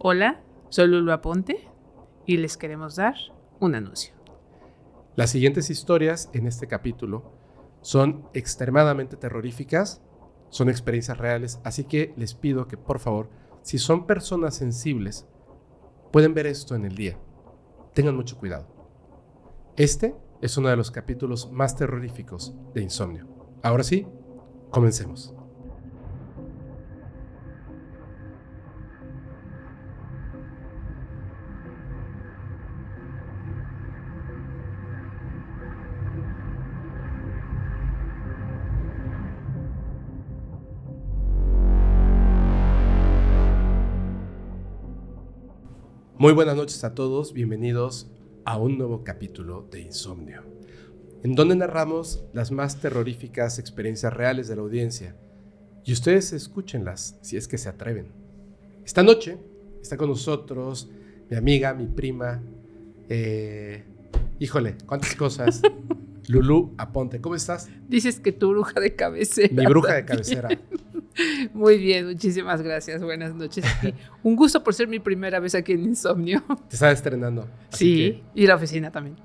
Hola, soy Lulu Aponte y les queremos dar un anuncio. Las siguientes historias en este capítulo son extremadamente terroríficas, son experiencias reales, así que les pido que por favor, si son personas sensibles, pueden ver esto en el día. Tengan mucho cuidado. Este es uno de los capítulos más terroríficos de Insomnio. Ahora sí, comencemos. Muy buenas noches a todos, bienvenidos a un nuevo capítulo de Insomnio, en donde narramos las más terroríficas experiencias reales de la audiencia y ustedes escúchenlas si es que se atreven. Esta noche está con nosotros mi amiga, mi prima, híjole, cuántas cosas, Lulu Aponte. ¿Cómo estás? Dices que tu bruja de cabecera. Mi bruja de cabecera. Muy bien, muchísimas gracias. Buenas noches aquí. Un gusto por ser mi primera vez aquí en Insomnio. Te estás estrenando. Sí, y la oficina también.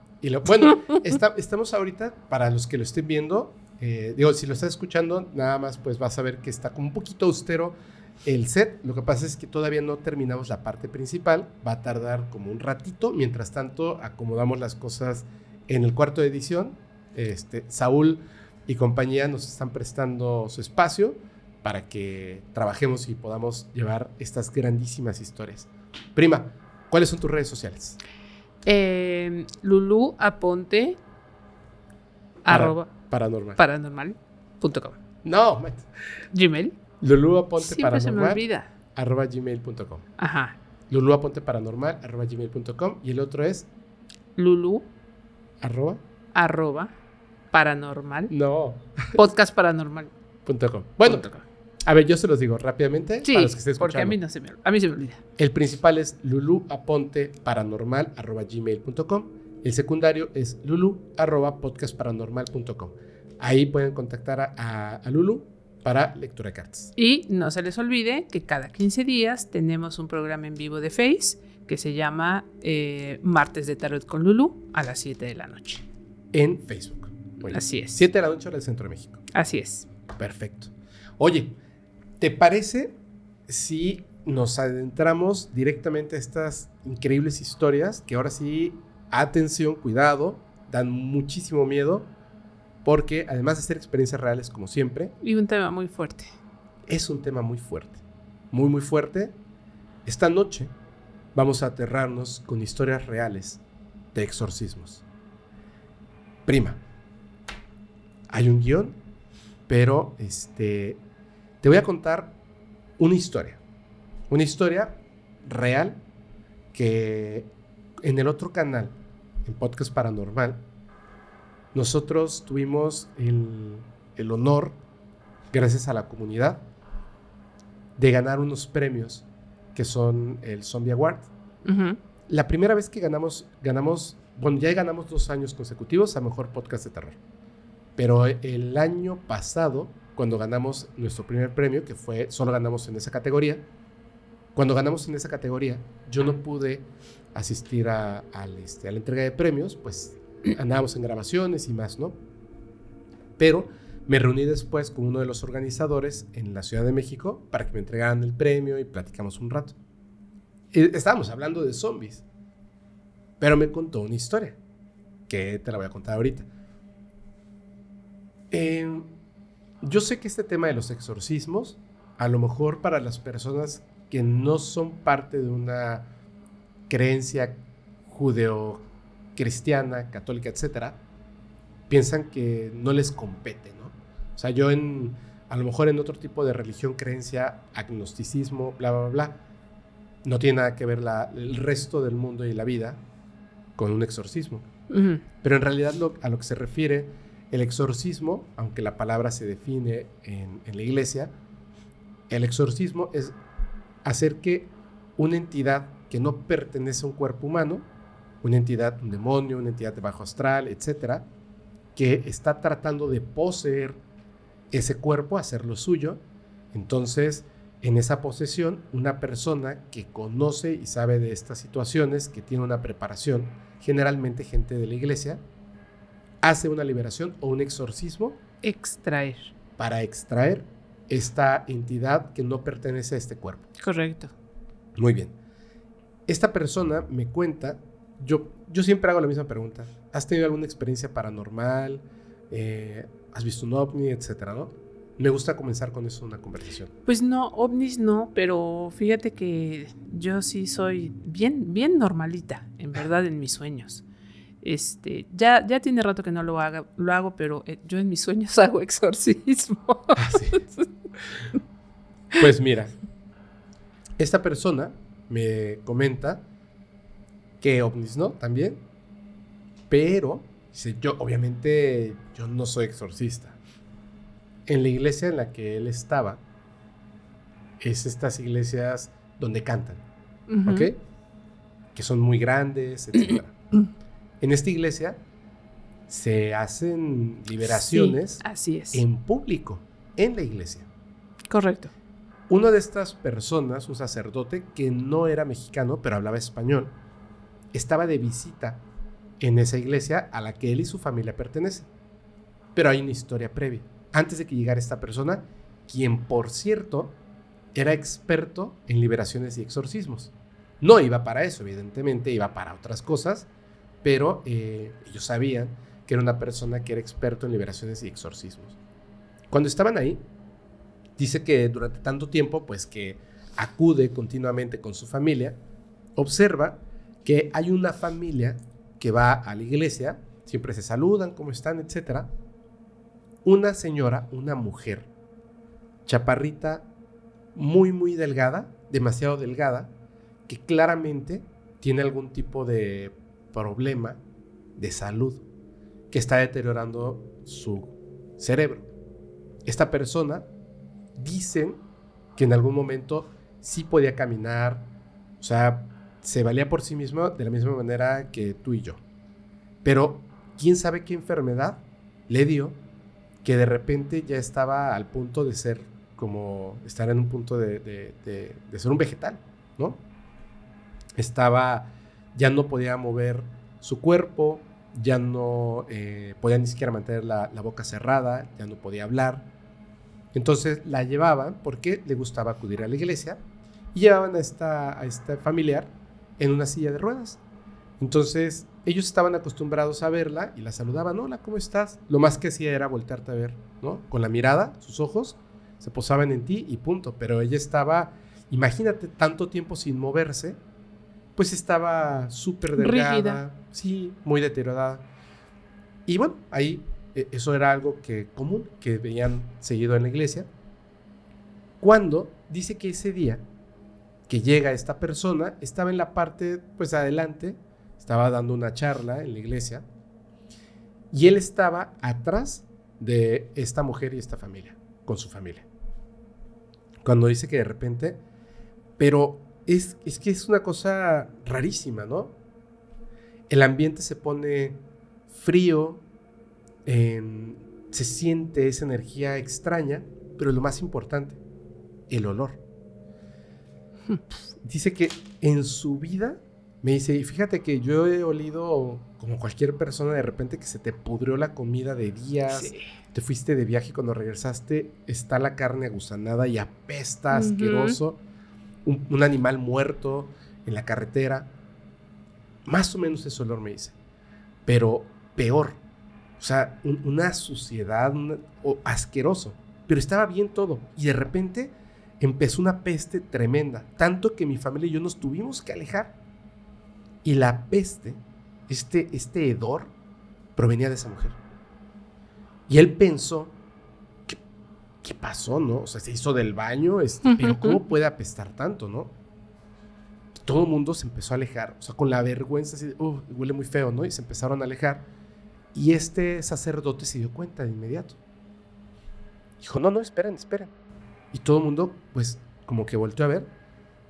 Bueno, estamos ahorita, para los que lo estén viendo, si lo estás escuchando, nada más pues vas a ver que está como un poquito austero el set. Lo que pasa es que todavía no terminamos la parte principal, va a tardar como un ratito. Mientras tanto, acomodamos las cosas en el cuarto de edición. Saúl y compañía nos están prestando su espacio para que trabajemos y podamos llevar estas grandísimas historias. Prima, ¿cuáles son tus redes sociales? Lulu Aponte @paranormal.com. No, Gmail. Lulu Aponte Siempre Paranormal. se me olvida. @gmail.com. Ajá. Lulu Aponte Paranormal @gmail.com. Y el otro es Lulu arroba paranormal. no Podcast paranormal. .com. Bueno, a ver, yo se los digo rápidamente, sí, para los que estén escuchando. Porque a mí se me olvida. El principal es luluaponteparanormal@gmail.com. El secundario es lulu@podcastparanormal.com. Ahí pueden contactar a Lulu para lectura de cartas. Y no se les olvide que cada 15 días tenemos un programa en vivo de Face que se llama Martes de Tarot con Lulu a las 7 de la noche. En Facebook. Bueno, así es. 7 de la noche hora del Centro de México. Así es. Perfecto. Oye, ¿te parece si nos adentramos directamente a estas increíbles historias que ahora sí, atención, cuidado, dan muchísimo miedo, porque además de ser experiencias reales como siempre, y un tema muy fuerte. Es un tema muy fuerte, muy muy fuerte. Esta noche vamos a aterrarnos con historias reales de exorcismos. Prima, hay un guión, pero te voy a contar una historia real que en el otro canal, en Podcast Paranormal, nosotros tuvimos el honor, gracias a la comunidad, de ganar unos premios que son el Zombie Award. Uh-huh. La primera vez que ganamos, bueno, ya ganamos 2 años consecutivos a Mejor Podcast de Terror. Pero el año pasado, cuando ganamos nuestro primer premio, que fue, solo ganamos en esa categoría, cuando ganamos en esa categoría, yo no pude asistir a la entrega de premios, pues andábamos en grabaciones y más, ¿no? Pero me reuní después con uno de los organizadores en la Ciudad de México para que me entregaran el premio y platicamos un rato. Estábamos hablando de zombies, pero me contó una historia que te la voy a contar ahorita. Yo sé que este tema de los exorcismos, a lo mejor para las personas que no son parte de una creencia judeo-cristiana, católica, etcétera, piensan que no les compete, ¿no? O sea, yo a lo mejor en otro tipo de religión, creencia, agnosticismo, bla, bla, bla, no tiene nada que ver el resto del mundo y la vida con un exorcismo. Uh-huh. Pero en realidad a lo que se refiere el exorcismo, aunque la palabra se define en la iglesia, el exorcismo es hacer que una entidad que no pertenece a un cuerpo humano, una entidad, un demonio, una entidad de bajo astral, etcétera, que está tratando de poseer ese cuerpo, hacerlo suyo, entonces en esa posesión, una persona que conoce y sabe de estas situaciones, que tiene una preparación, generalmente gente de la iglesia, hace una liberación o un exorcismo Extraer. para extraer esta entidad que no pertenece a este cuerpo. Correcto. Muy bien. Esta persona me cuenta, yo siempre hago la misma pregunta. ¿Has tenido alguna experiencia paranormal? ¿Has visto un ovni? Etcétera, ¿no? Me gusta comenzar con eso una conversación. Pues no, ovnis no, pero fíjate que yo sí soy bien normalita, en verdad, en mis sueños. Ya tiene rato que no lo hago, pero yo en mis sueños hago exorcismo. Ah, sí. Pues mira, esta persona me comenta que ovnis no, también, pero dice, obviamente yo no soy exorcista. En la iglesia en la que él estaba, es estas iglesias donde cantan, Uh-huh. ¿ok? Que son muy grandes, etc. En esta iglesia se hacen liberaciones Sí, así es. en público, en la iglesia. Correcto. Una de estas personas, un sacerdote que no era mexicano, pero hablaba español, estaba de visita en esa iglesia a la que él y su familia pertenecen. Pero hay una historia previa. Antes de que llegara esta persona, quien, por cierto, era experto en liberaciones y exorcismos. No iba para eso, evidentemente, iba para otras cosas, pero ellos sabían que era una persona que era experto en liberaciones y exorcismos. Cuando estaban ahí, dice que durante tanto tiempo, pues que acude continuamente con su familia, observa que hay una familia que va a la iglesia, siempre se saludan, cómo están, etc. Una señora, una mujer, chaparrita, muy delgada, demasiado delgada, que claramente tiene algún tipo de problema de salud que está deteriorando su cerebro. Esta persona dicen que en algún momento sí podía caminar, o sea, se valía por sí mismo de la misma manera que tú y yo. Pero quién sabe qué enfermedad le dio que de repente ya estaba al punto de ser como estar en un punto de ser un vegetal, ¿no? Ya no podía mover su cuerpo, ya no podía ni siquiera mantener la boca cerrada, ya no podía hablar. Entonces la llevaban porque le gustaba acudir a la iglesia y llevaban a esta familiar en una silla de ruedas. Entonces ellos estaban acostumbrados a verla y la saludaban, hola, ¿cómo estás? Lo más que hacía era voltearte a ver, ¿no? Con la mirada, sus ojos se posaban en ti y punto. Pero ella estaba, imagínate, tanto tiempo sin moverse, pues estaba súper delgada, Rígida. sí, muy deteriorada. Y bueno, ahí eso era algo común, que veían seguido en la iglesia. Cuando dice que ese día que llega esta persona, estaba en la parte, pues adelante, estaba dando una charla en la iglesia, y él estaba atrás de esta mujer y esta familia, con su familia. Cuando dice que de repente, pero es que es una cosa rarísima, ¿no? El ambiente se pone frío, se siente esa energía extraña, pero lo más importante, el olor. Dice que en su vida, me dice, y fíjate que yo he olido como cualquier persona de repente que se te pudrió la comida de días, sí. Te fuiste de viaje y cuando regresaste está la carne agusanada y apesta asqueroso, un animal muerto en la carretera. Más o menos ese olor me dice, pero peor, o sea, una suciedad asqueroso, pero estaba bien todo y de repente empezó una peste tremenda, tanto que mi familia y yo nos tuvimos que alejar. Y la peste, este hedor, provenía de esa mujer. Y él pensó, ¿qué pasó, no? O sea, se hizo del baño, pero ¿cómo puede apestar tanto, no? Todo el mundo se empezó a alejar, o sea, con la vergüenza, así, huele muy feo, ¿no? Y se empezaron a alejar. Y este sacerdote se dio cuenta de inmediato. Dijo, no, esperen. Y todo el mundo, pues, como que volteó a ver,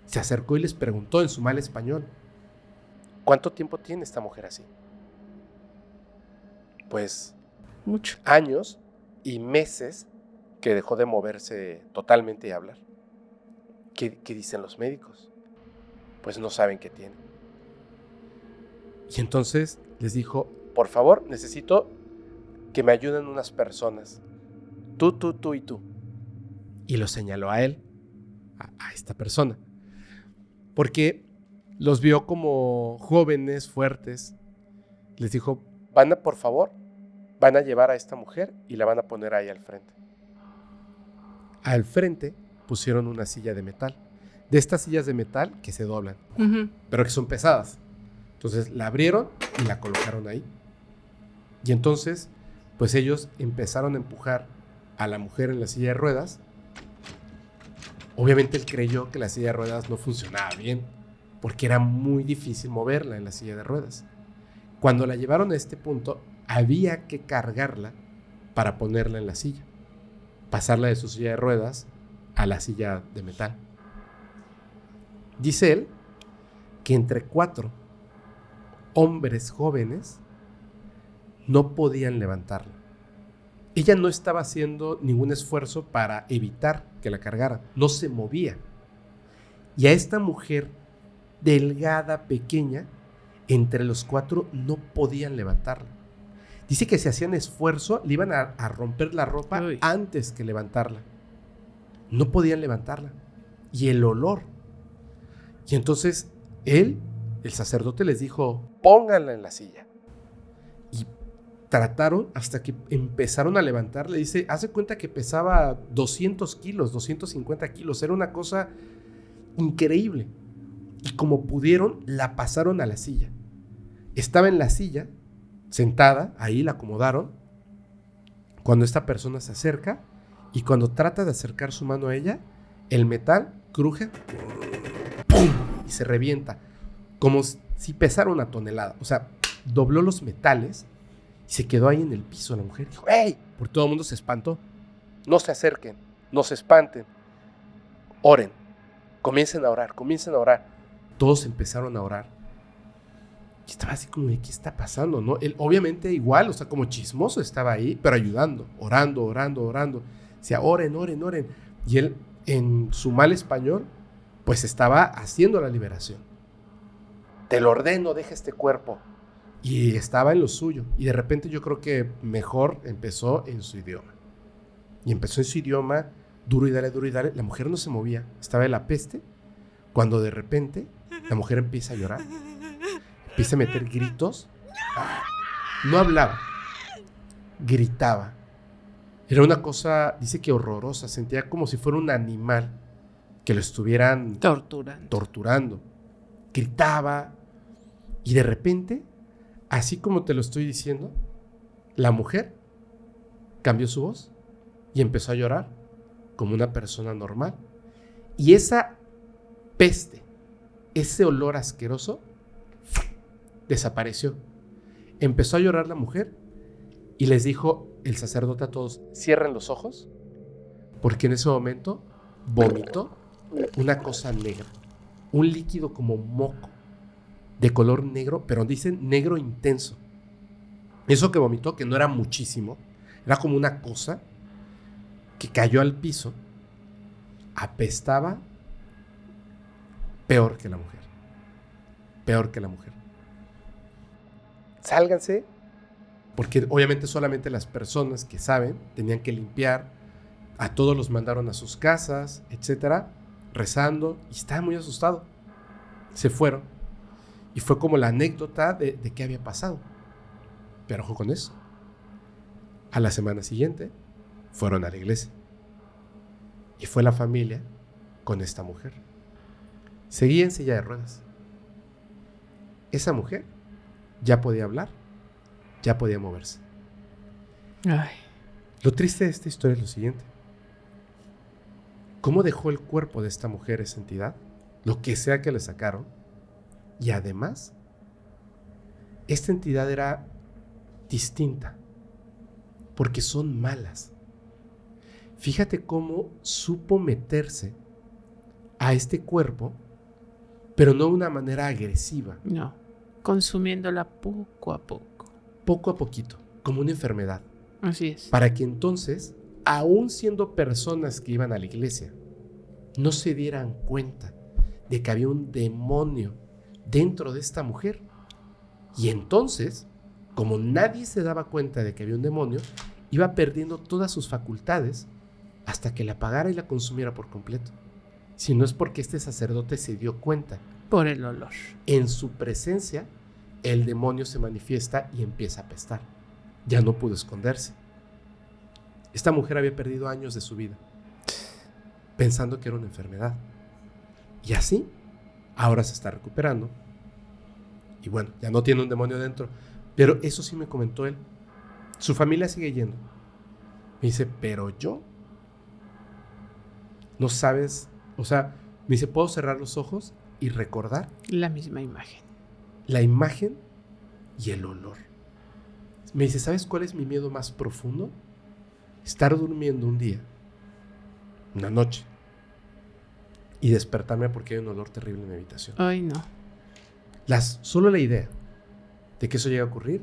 se acercó y les preguntó en su mal español, ¿cuánto tiempo tiene esta mujer así? Pues, mucho. Años y meses que dejó de moverse totalmente y hablar. ¿Qué dicen los médicos? Pues no saben qué tiene. Y entonces les dijo, por favor, necesito que me ayuden unas personas. Tú y tú. Y lo señaló a él, a esta persona. Porque los vio como jóvenes, fuertes. Les dijo, por favor, van a llevar a esta mujer y la van a poner ahí al frente. Al frente pusieron una silla de metal. De estas sillas de metal que se doblan, pero que son pesadas. Entonces la abrieron y la colocaron ahí. Y entonces, pues ellos empezaron a empujar a la mujer en la silla de ruedas. Obviamente él creyó que la silla de ruedas no funcionaba bien, porque era muy difícil moverla en la silla de ruedas. Cuando la llevaron a este punto, había que cargarla para ponerla en la silla, pasarla de su silla de ruedas a la silla de metal. Dice él que entre 4 hombres jóvenes no podían levantarla. Ella no estaba haciendo ningún esfuerzo para evitar que la cargaran, no se movía. Y a esta mujer delgada, pequeña, entre los 4 no podían levantarla. Dice que si hacían esfuerzo, le iban a romper la ropa antes que levantarla. No podían levantarla. Y el olor. Y entonces él, el sacerdote, les dijo, pónganla en la silla. Y trataron hasta que empezaron a levantarla. Dice, hace cuenta que pesaba 200 kilos, 250 kilos. Era una cosa increíble. Y como pudieron, la pasaron a la silla. Estaba en la silla, sentada, ahí la acomodaron. Cuando esta persona se acerca y cuando trata de acercar su mano a ella, el metal cruje, ¡pum!, y se revienta, como si pesara una tonelada. O sea, dobló los metales y se quedó ahí en el piso la mujer. Dijo, ¡hey! Por todo el mundo se espantó. No se acerquen, no se espanten. Oren, comiencen a orar, comiencen a orar. Todos empezaron a orar. Y estaba así como, ¿qué está pasando? ¿No? Él obviamente igual, o sea, como chismoso estaba ahí, pero ayudando, orando. Decía, oren. Y él, en su mal español, pues estaba haciendo la liberación. Te lo ordeno, deja este cuerpo. Y estaba en lo suyo. Y de repente yo creo que mejor empezó en su idioma. Y empezó en su idioma, duro y dale. La mujer no se movía, estaba de la peste. Cuando de repente la mujer empieza a llorar. Empieza a meter gritos. No hablaba, gritaba. Era una cosa, dice que horrorosa. Sentía como si fuera un animal que lo estuvieran torturando. Gritaba. Y de repente, así como te lo estoy diciendo, la mujer cambió su voz y empezó a llorar como una persona normal. Y esa peste, ese olor asqueroso, desapareció. Empezó a llorar la mujer y les dijo el sacerdote a todos, cierren los ojos, porque en ese momento vomitó una cosa negra, un líquido como moco, de color negro, pero dicen negro intenso. Eso que vomitó, que no era muchísimo, era como una cosa que cayó al piso, apestaba peor que la mujer. Sálganse, porque obviamente solamente las personas que saben tenían que limpiar. A todos los mandaron a sus casas, etcétera, rezando, y estaba muy asustado. Se fueron. Y fue como la anécdota de qué había pasado. Pero ojo con eso. A la semana siguiente fueron a la iglesia. Y fue la familia con esta mujer. Seguía en silla de ruedas. Esa mujer ya podía hablar, ya podía moverse. Ay. Lo triste de esta historia es lo siguiente. ¿Cómo dejó el cuerpo de esta mujer esa entidad? Lo que sea que le sacaron. Y además, esta entidad era distinta, porque son malas. Fíjate cómo supo meterse a este cuerpo, pero no de una manera agresiva. No, consumiéndola poco a poco. Poco a poquito, como una enfermedad. Así es. Para que entonces, aún siendo personas que iban a la iglesia, no se dieran cuenta de que había un demonio dentro de esta mujer. Y entonces, como nadie se daba cuenta de que había un demonio, iba perdiendo todas sus facultades hasta que la apagara y la consumiera por completo. Si no es porque este sacerdote se dio cuenta. Por el olor. En su presencia, el demonio se manifiesta y empieza a apestar. Ya no pudo esconderse. Esta mujer había perdido años de su vida pensando que era una enfermedad. Y así, ahora se está recuperando. Y bueno, ya no tiene un demonio dentro. Pero eso sí me comentó él. Su familia sigue yendo. Me dice, pero yo, no sabes, o sea, me dice, puedo cerrar los ojos y recordar la misma imagen. La imagen y el olor. Me dice, ¿sabes cuál es mi miedo más profundo? Estar durmiendo un día, una noche, y despertarme porque hay un olor terrible en mi habitación. Ay, no. Solo la idea de que eso llegue a ocurrir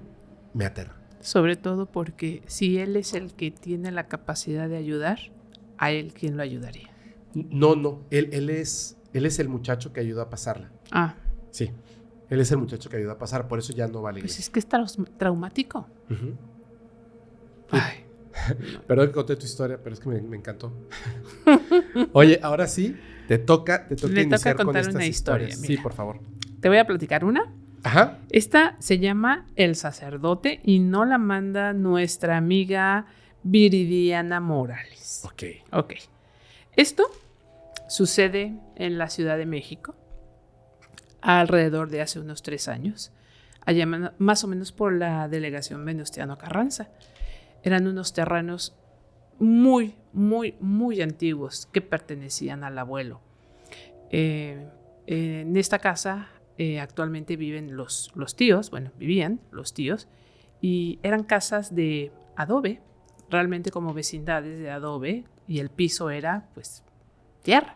me aterra. Sobre todo porque si él es el que tiene la capacidad de ayudar, a él, ¿quién lo ayudaría? No. Él es el muchacho que ayudó a pasarla. Ah. Sí. Él es el muchacho que ayudó a pasar, por eso ya no vale. Pues es que es traumático. Uh-huh. Ay. Perdón que conté tu historia, pero es que me encantó. Oye, ahora sí, te toca iniciar con estas historias. Sí, por favor. Te voy a platicar una. Ajá. Esta se llama El sacerdote y no la manda nuestra amiga Viridiana Morales. Ok. Esto sucede en la Ciudad de México alrededor de hace unos 3 años, allá más o menos por la delegación Venustiano Carranza. Eran unos terrenos muy, muy, muy antiguos que pertenecían al abuelo. En esta casa actualmente viven los tíos, vivían los tíos, y eran casas de adobe, realmente como vecindades de adobe, y el piso era, pues, tierra.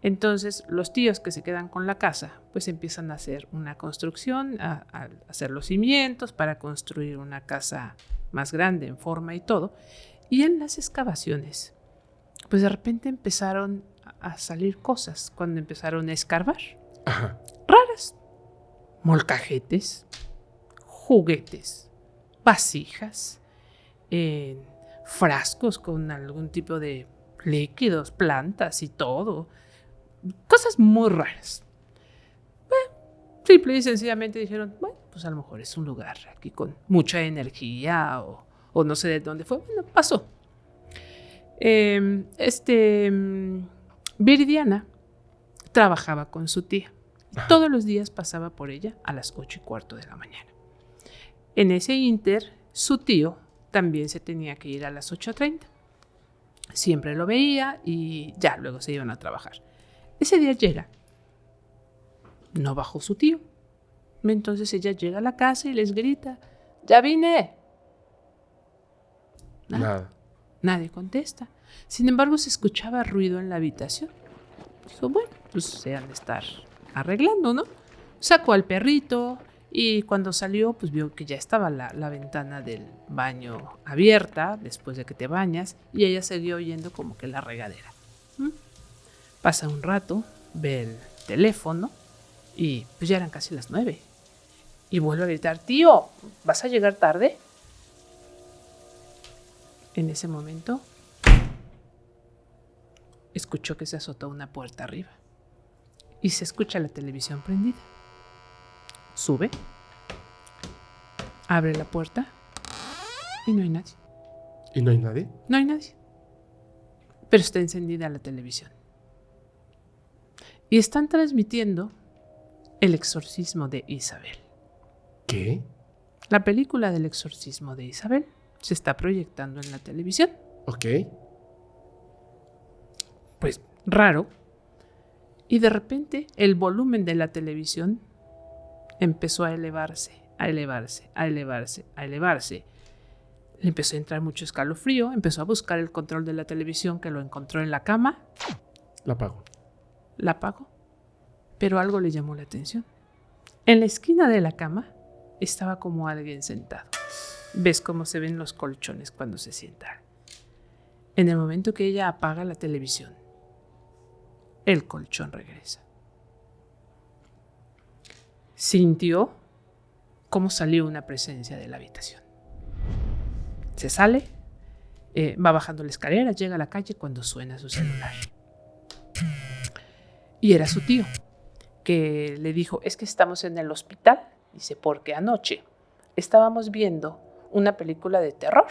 Entonces, los tíos que se quedan con la casa, pues empiezan a hacer una construcción, a hacer los cimientos para construir una casa más grande en forma y todo. Y en las excavaciones, pues de repente empezaron a salir cosas cuando empezaron a escarbar. Ajá. Raras. Molcajetes, juguetes, vasijas, frascos con algún tipo de líquidos, plantas y todo. Cosas muy raras. Simple y sencillamente dijeron, pues a lo mejor es un lugar aquí con mucha energía o no sé de dónde fue. Bueno, pasó. Viridiana trabajaba con su tía. Todos los días pasaba por ella a las 8:15 de la mañana. En ese ínter, su tío también se tenía que ir a las 8:30. Siempre lo veía y ya luego se iban a trabajar. Ese día llega. No bajó su tío. Entonces ella llega a la casa y les grita, ¡ya vine! Nada. Nadie contesta. Sin embargo, se escuchaba ruido en la habitación. Dijo, bueno, pues se han de estar arreglando, ¿no? Sacó al perrito y cuando salió, pues vio que ya estaba la ventana del baño abierta después de que te bañas y ella seguía oyendo como que la regadera. Pasa un rato, ve el teléfono y pues ya eran casi las 9. Y vuelve a gritar, tío, ¿vas a llegar tarde? En ese momento, escuchó que se azotó una puerta arriba y se escucha la televisión prendida. Sube, abre la puerta y no hay nadie. ¿Y no hay nadie? No hay nadie. Pero está encendida la televisión. Y están transmitiendo El exorcismo de Isabel. ¿Qué? La película del exorcismo de Isabel se está proyectando en la televisión. Ok. Pues raro. Y de repente el volumen de la televisión empezó a elevarse, a elevarse, a elevarse, a elevarse. Le empezó a entrar mucho escalofrío, empezó a buscar el control de la televisión que lo encontró en la cama. La apagó. La apagó. Pero algo le llamó la atención. En la esquina de la cama estaba como alguien sentado. ¿Ves cómo se ven los colchones cuando se sienta? En el momento que ella apaga la televisión, el colchón regresa. Sintió cómo salió una presencia de la habitación. Se sale, va bajando la escalera, llega a la calle cuando suena su celular. Y era su tío, que le dijo, es que estamos en el hospital. Dice, porque anoche estábamos viendo una película de terror,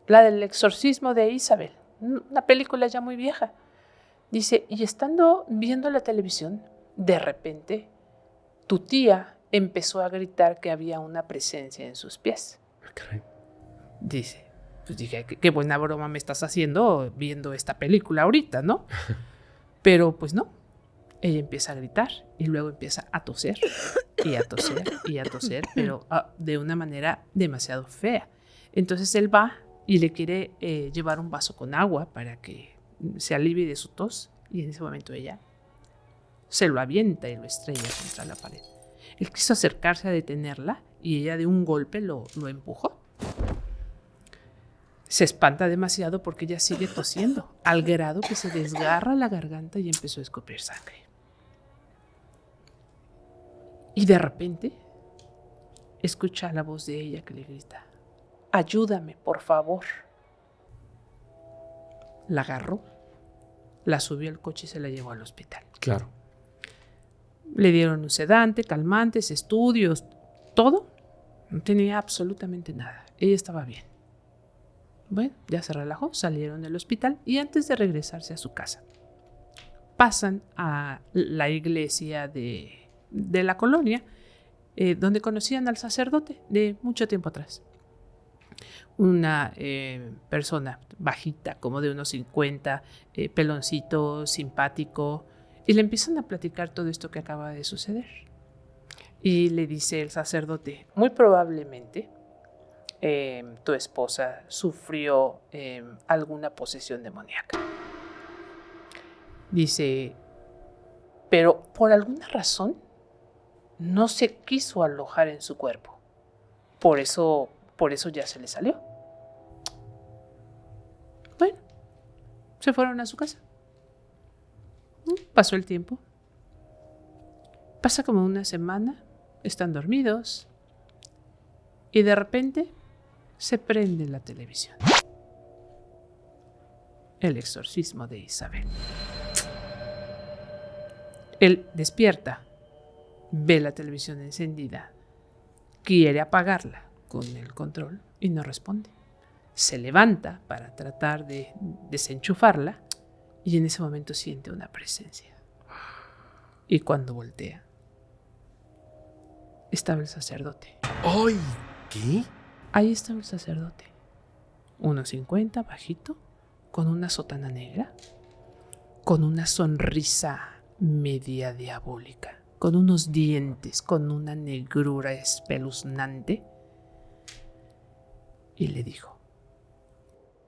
la del exorcismo de Isabel, una película ya muy vieja. Dice, y estando viendo la televisión, de repente, tu tía empezó a gritar que había una presencia en sus pies. Okay. Dice, pues dije, qué buena broma me estás haciendo viendo esta película ahorita, ¿no? Pero pues no. Ella empieza a gritar y luego empieza a toser y a toser y a toser, pero de una manera demasiado fea. Entonces él va y le quiere llevar un vaso con agua para que se alivie de su tos, y en ese momento ella se lo avienta y lo estrella contra la pared. Él quiso acercarse a detenerla y ella de un golpe lo empujó. Se espanta demasiado porque ella sigue tosiendo, al grado que se desgarra la garganta y empezó a escupir sangre. Y de repente escucha la voz de ella que le grita, ayúdame, por favor. La agarró, la subió al coche y se la llevó al hospital. Claro. Le dieron un sedante, calmantes, estudios, todo. No tenía absolutamente nada. Ella estaba bien. Bueno, ya se relajó, salieron del hospital y antes de regresarse a su casa, pasan a la iglesia de la colonia, donde conocían al sacerdote de mucho tiempo atrás. Una persona bajita, como de unos 50, peloncito, simpático, y le empiezan a platicar todo esto que acaba de suceder. Y le dice el sacerdote, muy probablemente tu esposa sufrió alguna posesión demoníaca. Dice, pero por alguna razón no se quiso alojar en su cuerpo. Por eso ya se le salió. Bueno, se fueron a su casa. Pasó el tiempo. Pasa como una semana, están dormidos y de repente se prende la televisión. El exorcismo de Isabel. Él despierta, ve la televisión encendida, quiere apagarla con el control y no responde. Se levanta para tratar de desenchufarla y en ese momento siente una presencia. Y cuando voltea, estaba el sacerdote. ¡Ay! ¿Qué? Ahí estaba el sacerdote. 1.50, bajito, con una sotana negra, con una sonrisa media diabólica, con unos dientes, con una negrura espeluznante. Y le dijo,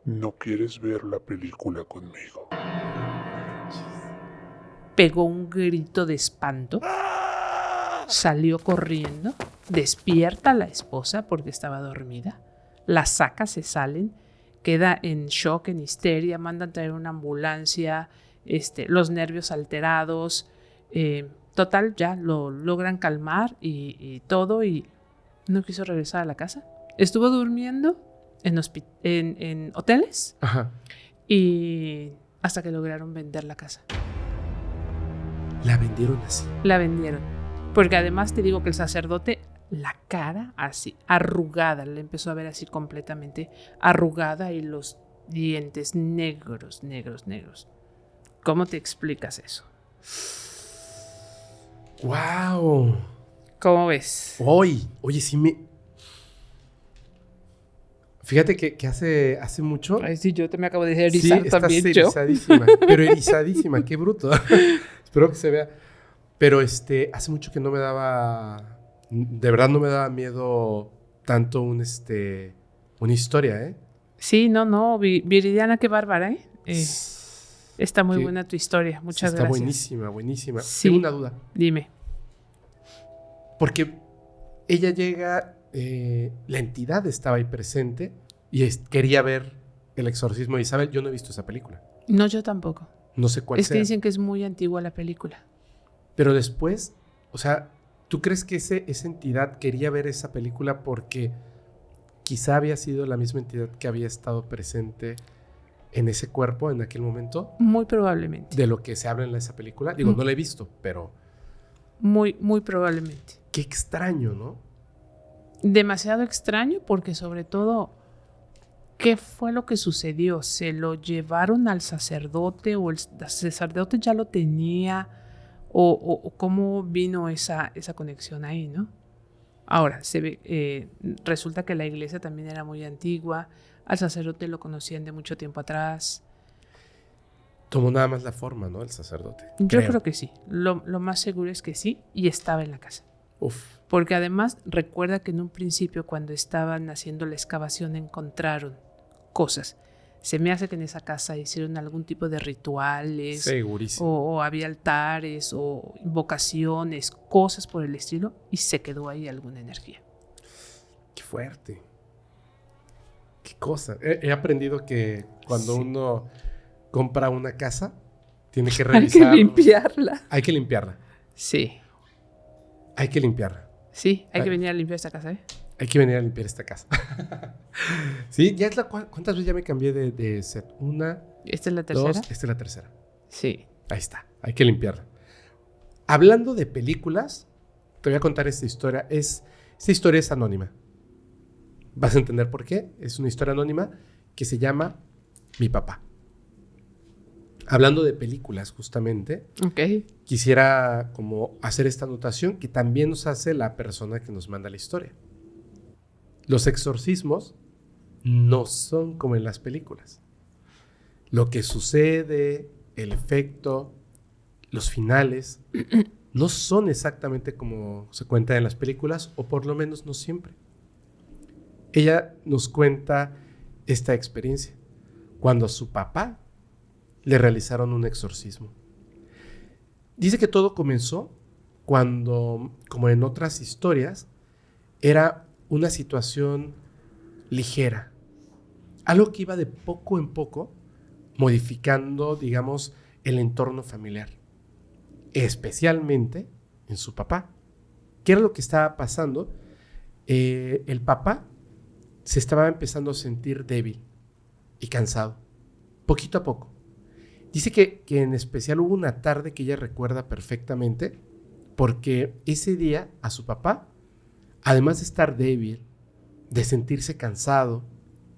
¿no quieres ver la película conmigo? pegó un grito de espanto, salió corriendo, despierta a la esposa porque estaba dormida, la saca, se salen, queda en shock, en histeria, mandan traer una ambulancia, los nervios alterados, total, ya lo logran calmar y todo, y no quiso regresar a la casa. Estuvo durmiendo en hoteles. Ajá. Y hasta que lograron vender la casa. La vendieron así. La vendieron. Porque además te digo que el sacerdote, la cara así, arrugada, le empezó a ver así completamente arrugada y los dientes negros, negros, negros. ¿Cómo te explicas eso? ¡Wow! ¿Cómo ves? Oye, sí me... Fíjate que hace mucho... Ay, sí, yo te me acabo de erizar también. Sí, estás erizadísima. Pero erizadísima, qué bruto. Espero que se vea. Pero hace mucho que no me daba... De verdad no me daba miedo tanto una historia, ¿eh? Sí, no, Viridiana, qué bárbara, ¿eh? Está muy buena tu historia, muchas gracias. Está buenísima. Sí. Tengo una duda. Dime. Porque ella llega... la entidad estaba ahí presente y quería ver El exorcismo de Isabel. Yo no he visto esa película. No, yo tampoco. No sé cuál Es que sea. dicen que es muy antigua la película. Pero después, o sea, ¿tú crees que esa entidad quería ver esa película porque quizá había sido la misma entidad que había estado presente en ese cuerpo en aquel momento? Muy probablemente. De lo que se habla en esa película. Digo, no la he visto, pero Muy, muy probablemente. qué extraño, ¿no? Demasiado extraño porque sobre todo, ¿qué fue lo que sucedió? ¿Se lo llevaron al sacerdote o el sacerdote ya lo tenía? ¿O cómo vino esa conexión ahí, no? Ahora, resulta que la iglesia también era muy antigua, al sacerdote lo conocían de mucho tiempo atrás. Tomó nada más la forma, ¿no? El sacerdote. Yo creo que sí, lo más seguro es que sí, y estaba en la casa. Uf. Porque además recuerda que en un principio cuando estaban haciendo la excavación encontraron cosas. Se me hace que en esa casa hicieron algún tipo de rituales. Segurísimo. O había altares o invocaciones, cosas por el estilo, y se quedó ahí alguna energía. Qué fuerte. Qué cosa. He aprendido que cuando uno compra una casa, tiene que revisar. Hay que limpiarla. Hay que limpiarla. Sí. Hay que limpiarla. Sí, hay que venir a limpiar esta casa, ¿eh? Hay que venir a limpiar esta casa. Sí, ya es ¿cuántas veces ya me cambié de set? Una, ¿Esta es la tercera? 2, esta es la tercera. Sí. Ahí está, hay que limpiarla. Hablando de películas, te voy a contar esta historia. Esta historia es anónima. Vas a entender por qué. Es una historia anónima que se llama Mi papá. Hablando de películas, justamente, quisiera como hacer esta anotación que también nos hace la persona que nos manda la historia. Los exorcismos no son como en las películas. Lo que sucede, el efecto, los finales, no son exactamente como se cuenta en las películas, o por lo menos no siempre. Ella nos cuenta esta experiencia cuando a su papá le realizaron un exorcismo. Dice que todo comenzó cuando, como en otras historias, era una situación ligera, algo que iba de poco en poco modificando, digamos, el entorno familiar, especialmente en su papá. ¿Qué era lo que estaba pasando? El papá se estaba empezando a sentir débil y cansado, poquito a poco. Dice que en especial hubo una tarde que ella recuerda perfectamente, porque ese día a su papá, además de estar débil, de sentirse cansado,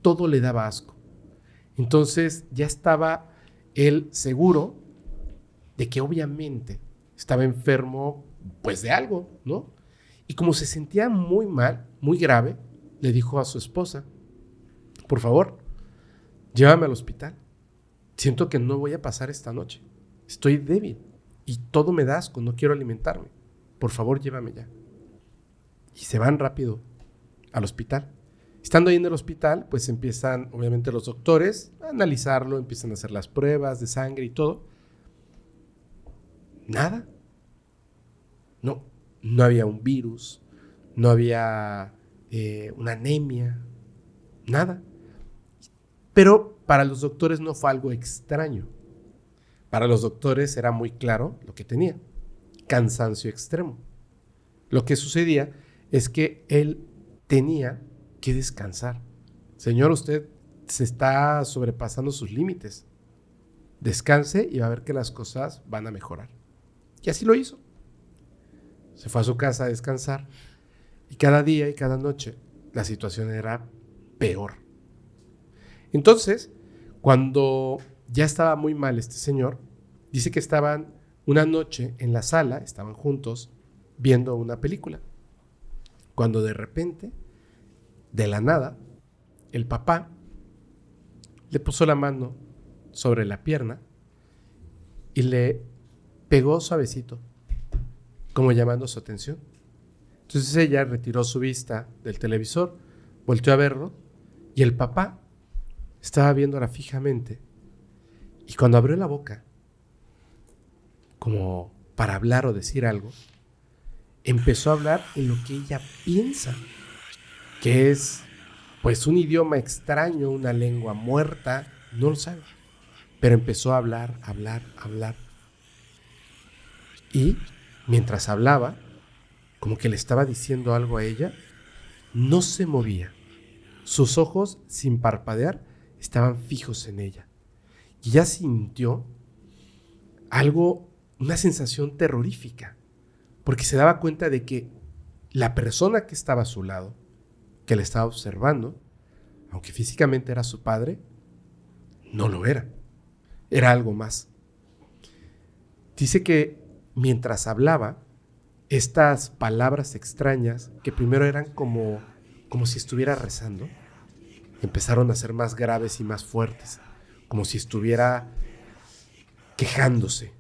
todo le daba asco. Entonces ya estaba él seguro de que obviamente estaba enfermo, pues de algo, ¿no? Y como se sentía muy mal, muy grave, le dijo a su esposa: por favor, llévame al hospital. Siento que no voy a pasar esta noche. Estoy débil y todo me da asco, no quiero alimentarme. Por favor, llévame ya. Y se van rápido al hospital. Estando ahí en el hospital, pues empiezan, obviamente, los doctores a analizarlo, empiezan a hacer las pruebas de sangre y todo. Nada. No había un virus, no había una anemia, nada. Pero para los doctores no fue algo extraño. Para los doctores era muy claro lo que tenía: cansancio extremo. Lo que sucedía es que él tenía que descansar. Señor, usted se está sobrepasando sus límites. Descanse y va a ver que las cosas van a mejorar. Y así lo hizo. Se fue a su casa a descansar y cada día y cada noche la situación era peor. Entonces, cuando ya estaba muy mal este señor, dice que estaban una noche en la sala, estaban juntos viendo una película, cuando de repente, de la nada, el papá le puso la mano sobre la pierna y le pegó suavecito, como llamando su atención. Entonces ella retiró su vista del televisor, volteó a verlo y el papá estaba viéndola fijamente. Y cuando abrió la boca, como para hablar o decir algo, empezó a hablar en lo que ella piensa, que es pues un idioma extraño, una lengua muerta, no lo sabe. pero empezó a hablar. Y mientras hablaba, como que le estaba diciendo algo a ella, no se movía. Sus ojos, sin parpadear, estaban fijos en ella. Y ella sintió algo, una sensación terrorífica, porque se daba cuenta de que la persona que estaba a su lado, que le estaba observando, aunque físicamente era su padre, no lo era. Era algo más. Dice que mientras hablaba, estas palabras extrañas, que primero eran como si estuviera rezando, empezaron a ser más graves y más fuertes, como si estuviera quejándose,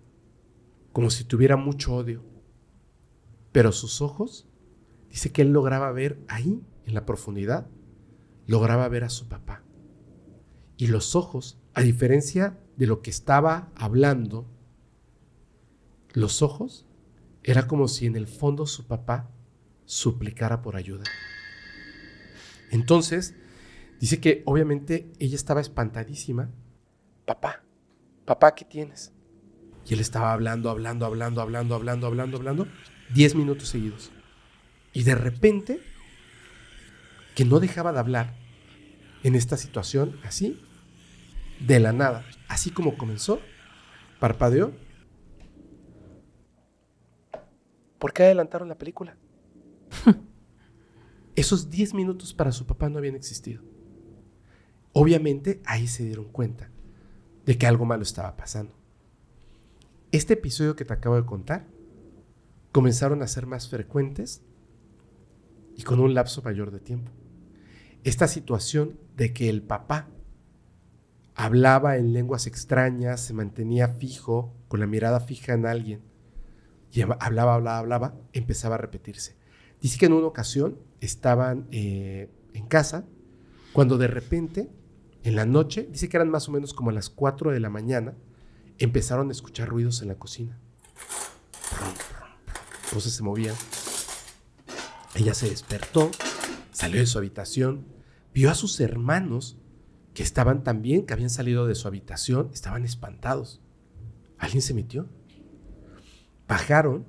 como si tuviera mucho odio. Pero sus ojos, dice que él lograba ver ahí, en la profundidad, lograba ver a su papá. Y los ojos, a diferencia de lo que estaba hablando, los ojos, era como si en el fondo su papá suplicara por ayuda. Entonces, dice que obviamente ella estaba espantadísima. Papá, ¿qué tienes? Y él estaba hablando, 10 minutos seguidos. Y de repente, que no dejaba de hablar en esta situación, así, de la nada, así como comenzó, parpadeó. ¿Por qué adelantaron la película? Esos 10 minutos para su papá no habían existido. Obviamente ahí se dieron cuenta de que algo malo estaba pasando. Este episodio que te acabo de contar comenzaron a ser más frecuentes y con un lapso mayor de tiempo. Esta situación de que el papá hablaba en lenguas extrañas, se mantenía fijo, con la mirada fija en alguien, y hablaba, empezaba a repetirse. Dice que en una ocasión estaban en casa, cuando de repente, en la noche, dice que eran más o menos como a las 4 de la mañana, empezaron a escuchar ruidos en la cocina. Cosas se movían. Ella se despertó, salió de su habitación, vio a sus hermanos que estaban también, que habían salido de su habitación, estaban espantados. ¿Alguien se metió? Bajaron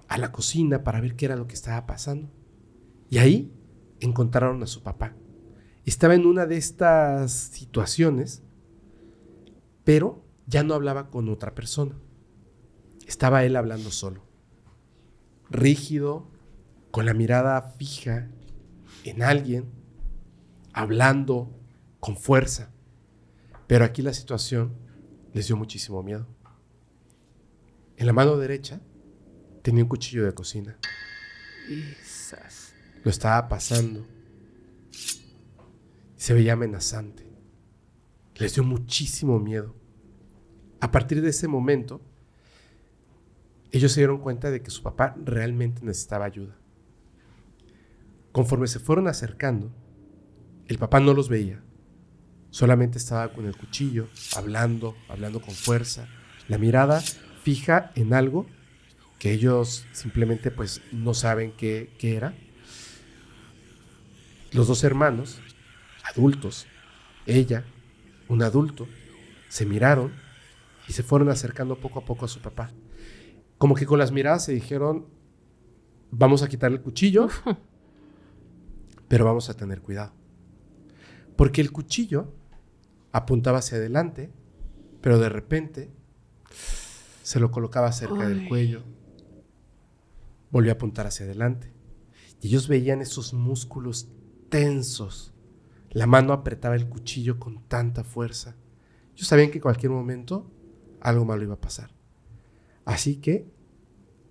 a la cocina para ver qué era lo que estaba pasando. Y ahí encontraron a su papá. Estaba en una de estas situaciones, pero ya no hablaba con otra persona. Estaba él hablando solo. Rígido, con la mirada fija en alguien, hablando con fuerza. Pero aquí la situación les dio muchísimo miedo. En la mano derecha tenía un cuchillo de cocina. Quizás. Lo estaba pasando. Se veía amenazante. Les dio muchísimo miedo. A partir de ese momento, ellos se dieron cuenta de que su papá realmente necesitaba ayuda. Conforme se fueron acercando, el papá no los veía. Solamente estaba con el cuchillo, hablando con fuerza, la mirada fija en algo que ellos simplemente pues no saben qué era. Los dos hermanos, adultos, ella, un adulto, se miraron y se fueron acercando poco a poco a su papá. Como que con las miradas se dijeron, vamos a quitarle el cuchillo, pero vamos a tener cuidado. Porque el cuchillo apuntaba hacia adelante, pero de repente se lo colocaba cerca del cuello. Volvió a apuntar hacia adelante. Y ellos veían esos músculos tensos. La mano apretaba el cuchillo con tanta fuerza. Ellos sabían que en cualquier momento algo malo iba a pasar. Así que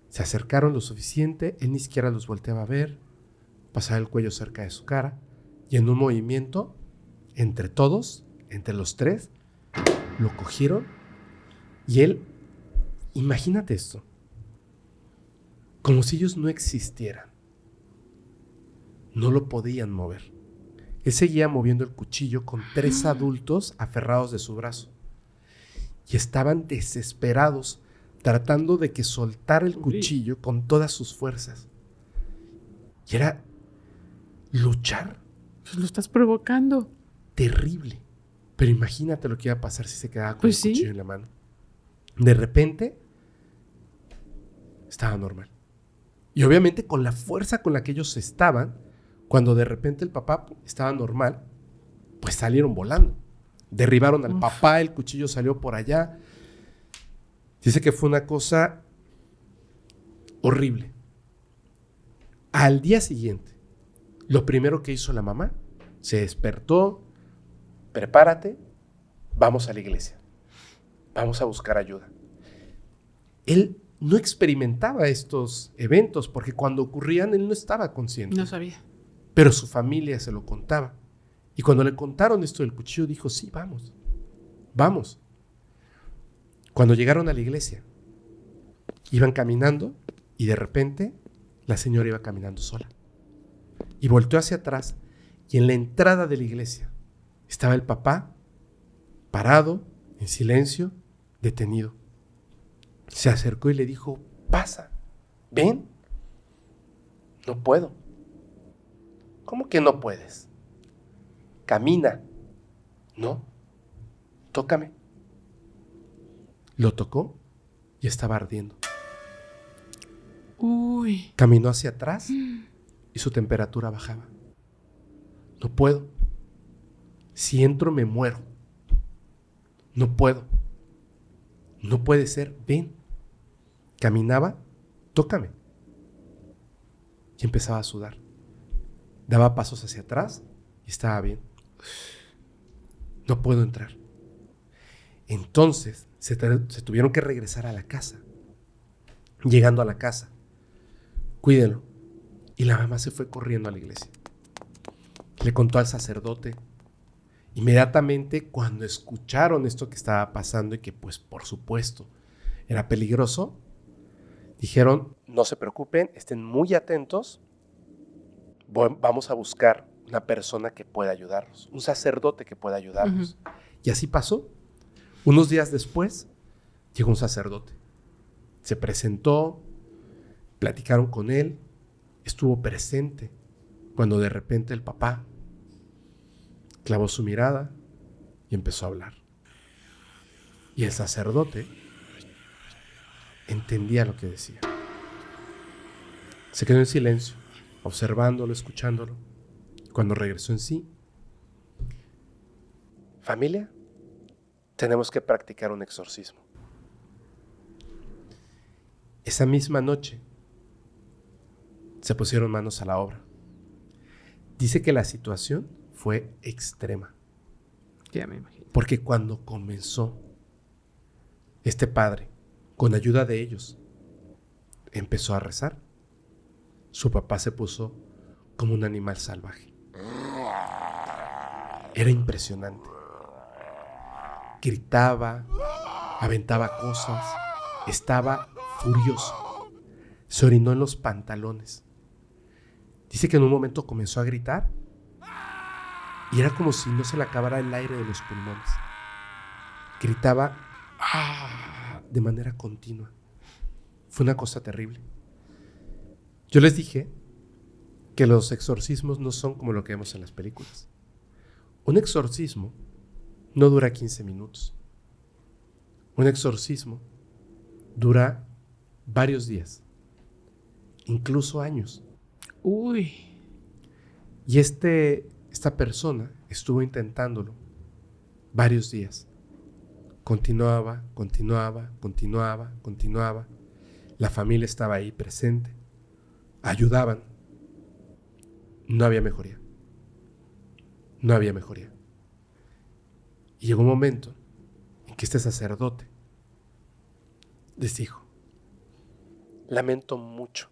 se acercaron lo suficiente, él ni siquiera los volteaba a ver, pasaba el cuello cerca de su cara y en un movimiento, entre todos, entre los tres, lo cogieron y él, imagínate esto, como si ellos no existieran, no lo podían mover. Él seguía moviendo el cuchillo con 3 adultos aferrados de su brazo y estaban desesperados tratando de que soltara el cuchillo con todas sus fuerzas. Y era luchar. Pues lo estás provocando. Terrible. Pero imagínate lo que iba a pasar si se quedaba con Pues el cuchillo en la mano. De repente, estaba normal. Y obviamente con la fuerza con la que ellos estaban, cuando de repente el papá estaba normal, pues salieron volando. Derribaron al papá, el cuchillo salió por allá. Dice que fue una cosa horrible. Al día siguiente, lo primero que hizo la mamá, se despertó, prepárate, vamos a la iglesia, vamos a buscar ayuda. Él no experimentaba estos eventos porque cuando ocurrían él no estaba consciente. No sabía. Pero su familia se lo contaba. Y cuando le contaron esto del cuchillo, dijo, sí, vamos, vamos. Cuando llegaron a la iglesia, iban caminando y de repente la señora iba caminando sola. Y volteó hacia atrás y en la entrada de la iglesia estaba el papá parado, en silencio, detenido. Se acercó y le dijo, pasa, ven. No puedo. ¿Cómo que no puedes? Camina. No, tócame. Lo tocó y estaba ardiendo. Uy. Caminó hacia atrás y su temperatura bajaba. No puedo. Si entro me muero. No puedo. No puede ser. Ven. Caminaba, tócame. Y empezaba a sudar. Daba pasos hacia atrás y estaba bien. No puedo entrar. Entonces se tuvieron que regresar a la casa. Llegando a la casa, cuídenlo. Y la mamá se fue corriendo a la iglesia. Le contó al sacerdote. Inmediatamente, cuando escucharon esto que estaba pasando y que, pues, por supuesto, era peligroso, dijeron, no se preocupen, estén muy atentos. Vamos a buscar una persona que pueda ayudarnos, un sacerdote que pueda ayudarnos. Y así pasó. Unos días después, llegó un sacerdote. Se presentó, platicaron con él, estuvo presente cuando de repente el papá clavó su mirada y empezó a hablar. Y el sacerdote entendía lo que decía. Se quedó en silencio, observándolo, escuchándolo. Cuando regresó en sí, familia, tenemos que practicar un exorcismo. Esa misma noche se pusieron manos a la obra. Dice que la situación fue extrema. Ya me imagino. Porque cuando comenzó este padre, con ayuda de ellos, empezó a rezar, su papá se puso como un animal salvaje. Era impresionante. Gritaba, aventaba cosas, estaba furioso. Se orinó en los pantalones. Dice que en un momento comenzó a gritar y era como si no se le acabara el aire de los pulmones. Gritaba de manera continua. Fue una cosa terrible. Yo les dije que los exorcismos no son como lo que vemos en las películas. Un exorcismo no dura 15 minutos. Un exorcismo dura varios días, incluso años. Uy. Y esta persona estuvo intentándolo varios días. Continuaba. La familia estaba ahí presente. Ayudaban. No había mejoría. Y llegó un momento en que este sacerdote les dijo, lamento mucho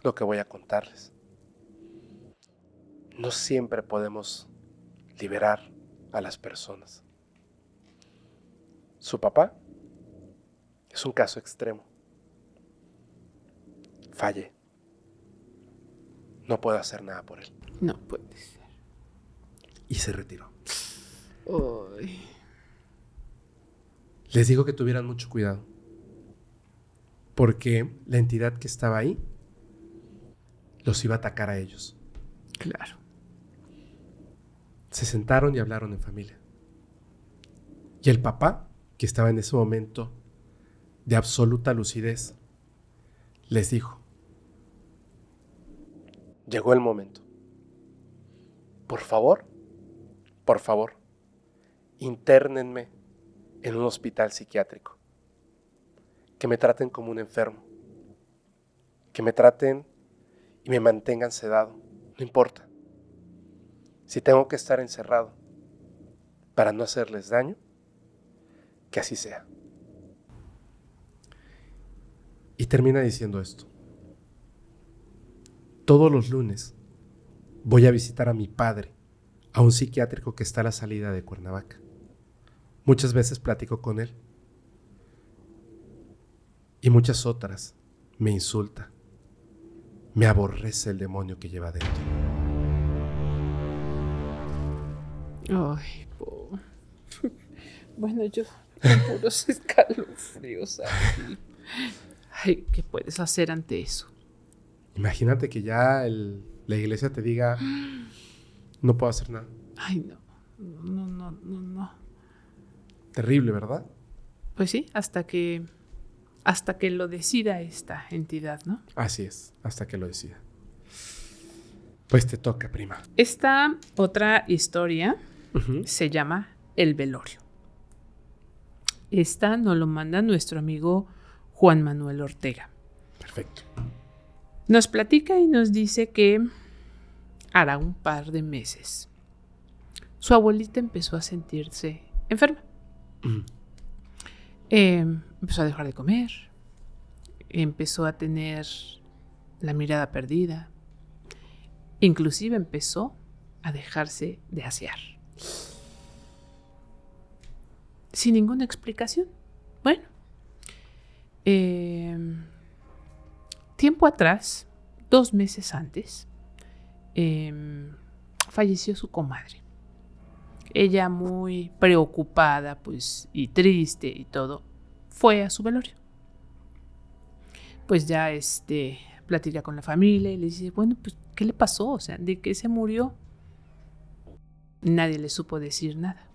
lo que voy a contarles. No siempre podemos liberar a las personas. Su papá es un caso extremo. Fallé. No puedo hacer nada por él. No puede ser. Y se retiró. Uy. Les digo que tuvieran mucho cuidado. Porque la entidad que estaba ahí los iba a atacar a ellos. Claro. Se sentaron y hablaron en familia. Y el papá, que estaba en ese momento de absoluta lucidez, les dijo: llegó el momento. Por favor, internenme en un hospital psiquiátrico. Que me traten como un enfermo. Que me traten y me mantengan sedado. No importa. Si tengo que estar encerrado para no hacerles daño, que así sea. Y termina diciendo esto: todos los lunes voy a visitar a mi padre a un psiquiátrico que está a la salida de Cuernavaca. Muchas veces platico con él y muchas otras me insulta. Me aborrece el demonio que lleva dentro. Ay, bueno, yo con puros escalofríos aquí. Ay, ¿qué puedes hacer ante eso? Imagínate que ya la iglesia te diga: no puedo hacer nada. Ay, no. Terrible, ¿verdad? Pues sí, hasta que lo decida esta entidad, ¿no? Así es, hasta que lo decida. Pues te toca, prima. Esta otra historia se llama El Velorio. Esta nos lo manda nuestro amigo Juan Manuel Ortega. Perfecto. Nos platica y nos dice que hará un par de meses su abuelita empezó a sentirse enferma. Empezó a dejar de comer, empezó a tener la mirada perdida, inclusive empezó a dejarse de asear. Sin ninguna explicación. Bueno, tiempo atrás, 2 meses antes, falleció su comadre. Ella, muy preocupada, pues, y triste y todo, fue a su velorio. Pues ya platica con la familia y le dice: bueno, pues, ¿qué le pasó? O sea, ¿de qué se murió? Nadie le supo decir nada.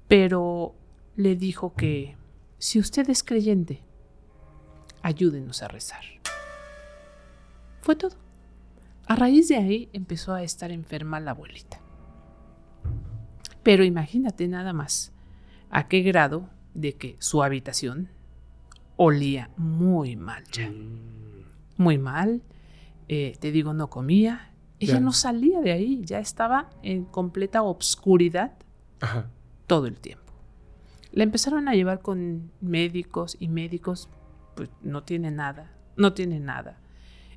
Pero le dijo que si usted es creyente, ayúdenos a rezar. Fue todo. A raíz de ahí empezó a estar enferma la abuelita. Pero imagínate nada más a qué grado de que su habitación olía muy mal ya. Muy mal. Te digo, no comía. Ella no salía de ahí. Ya estaba en completa obscuridad todo el tiempo. La empezaron a llevar con médicos y médicos, pues no tiene nada.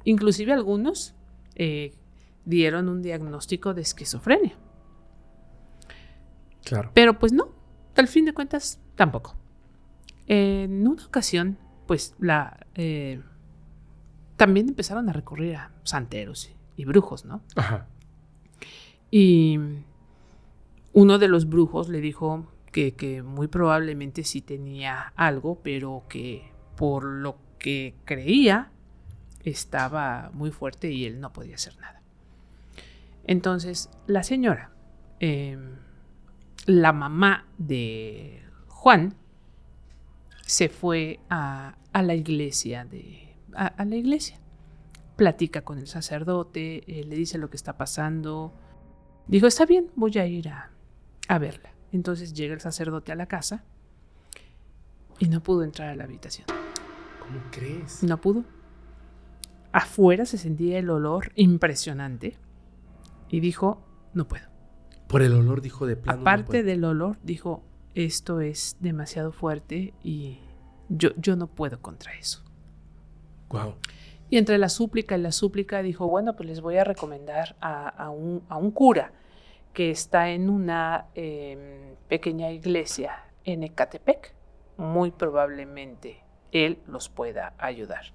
Inclusive algunos dieron un diagnóstico de esquizofrenia. Claro. Pero pues no, al fin de cuentas tampoco. En una ocasión, pues también empezaron a recurrir a santeros y brujos, ¿no? Ajá. Y uno de los brujos le dijo que muy probablemente sí tenía algo, pero que por lo que creía estaba muy fuerte y él no podía hacer nada. Entonces la señora, la mamá de Juan, se fue a la iglesia a la iglesia. Platica con el sacerdote, le dice lo que está pasando. Dijo: está bien, voy a ir a verla. Entonces llega el sacerdote a la casa y no pudo entrar a la habitación. ¿Cómo crees? No pudo. Afuera se sentía el olor impresionante y dijo: no puedo. Por el olor, dijo, de plano. Aparte del olor, dijo: esto es demasiado fuerte y yo no puedo contra eso. Wow. Y entre la súplica y la súplica dijo: bueno, pues les voy a recomendar a un cura que está en una pequeña iglesia en Ecatepec. Muy probablemente él los pueda ayudar.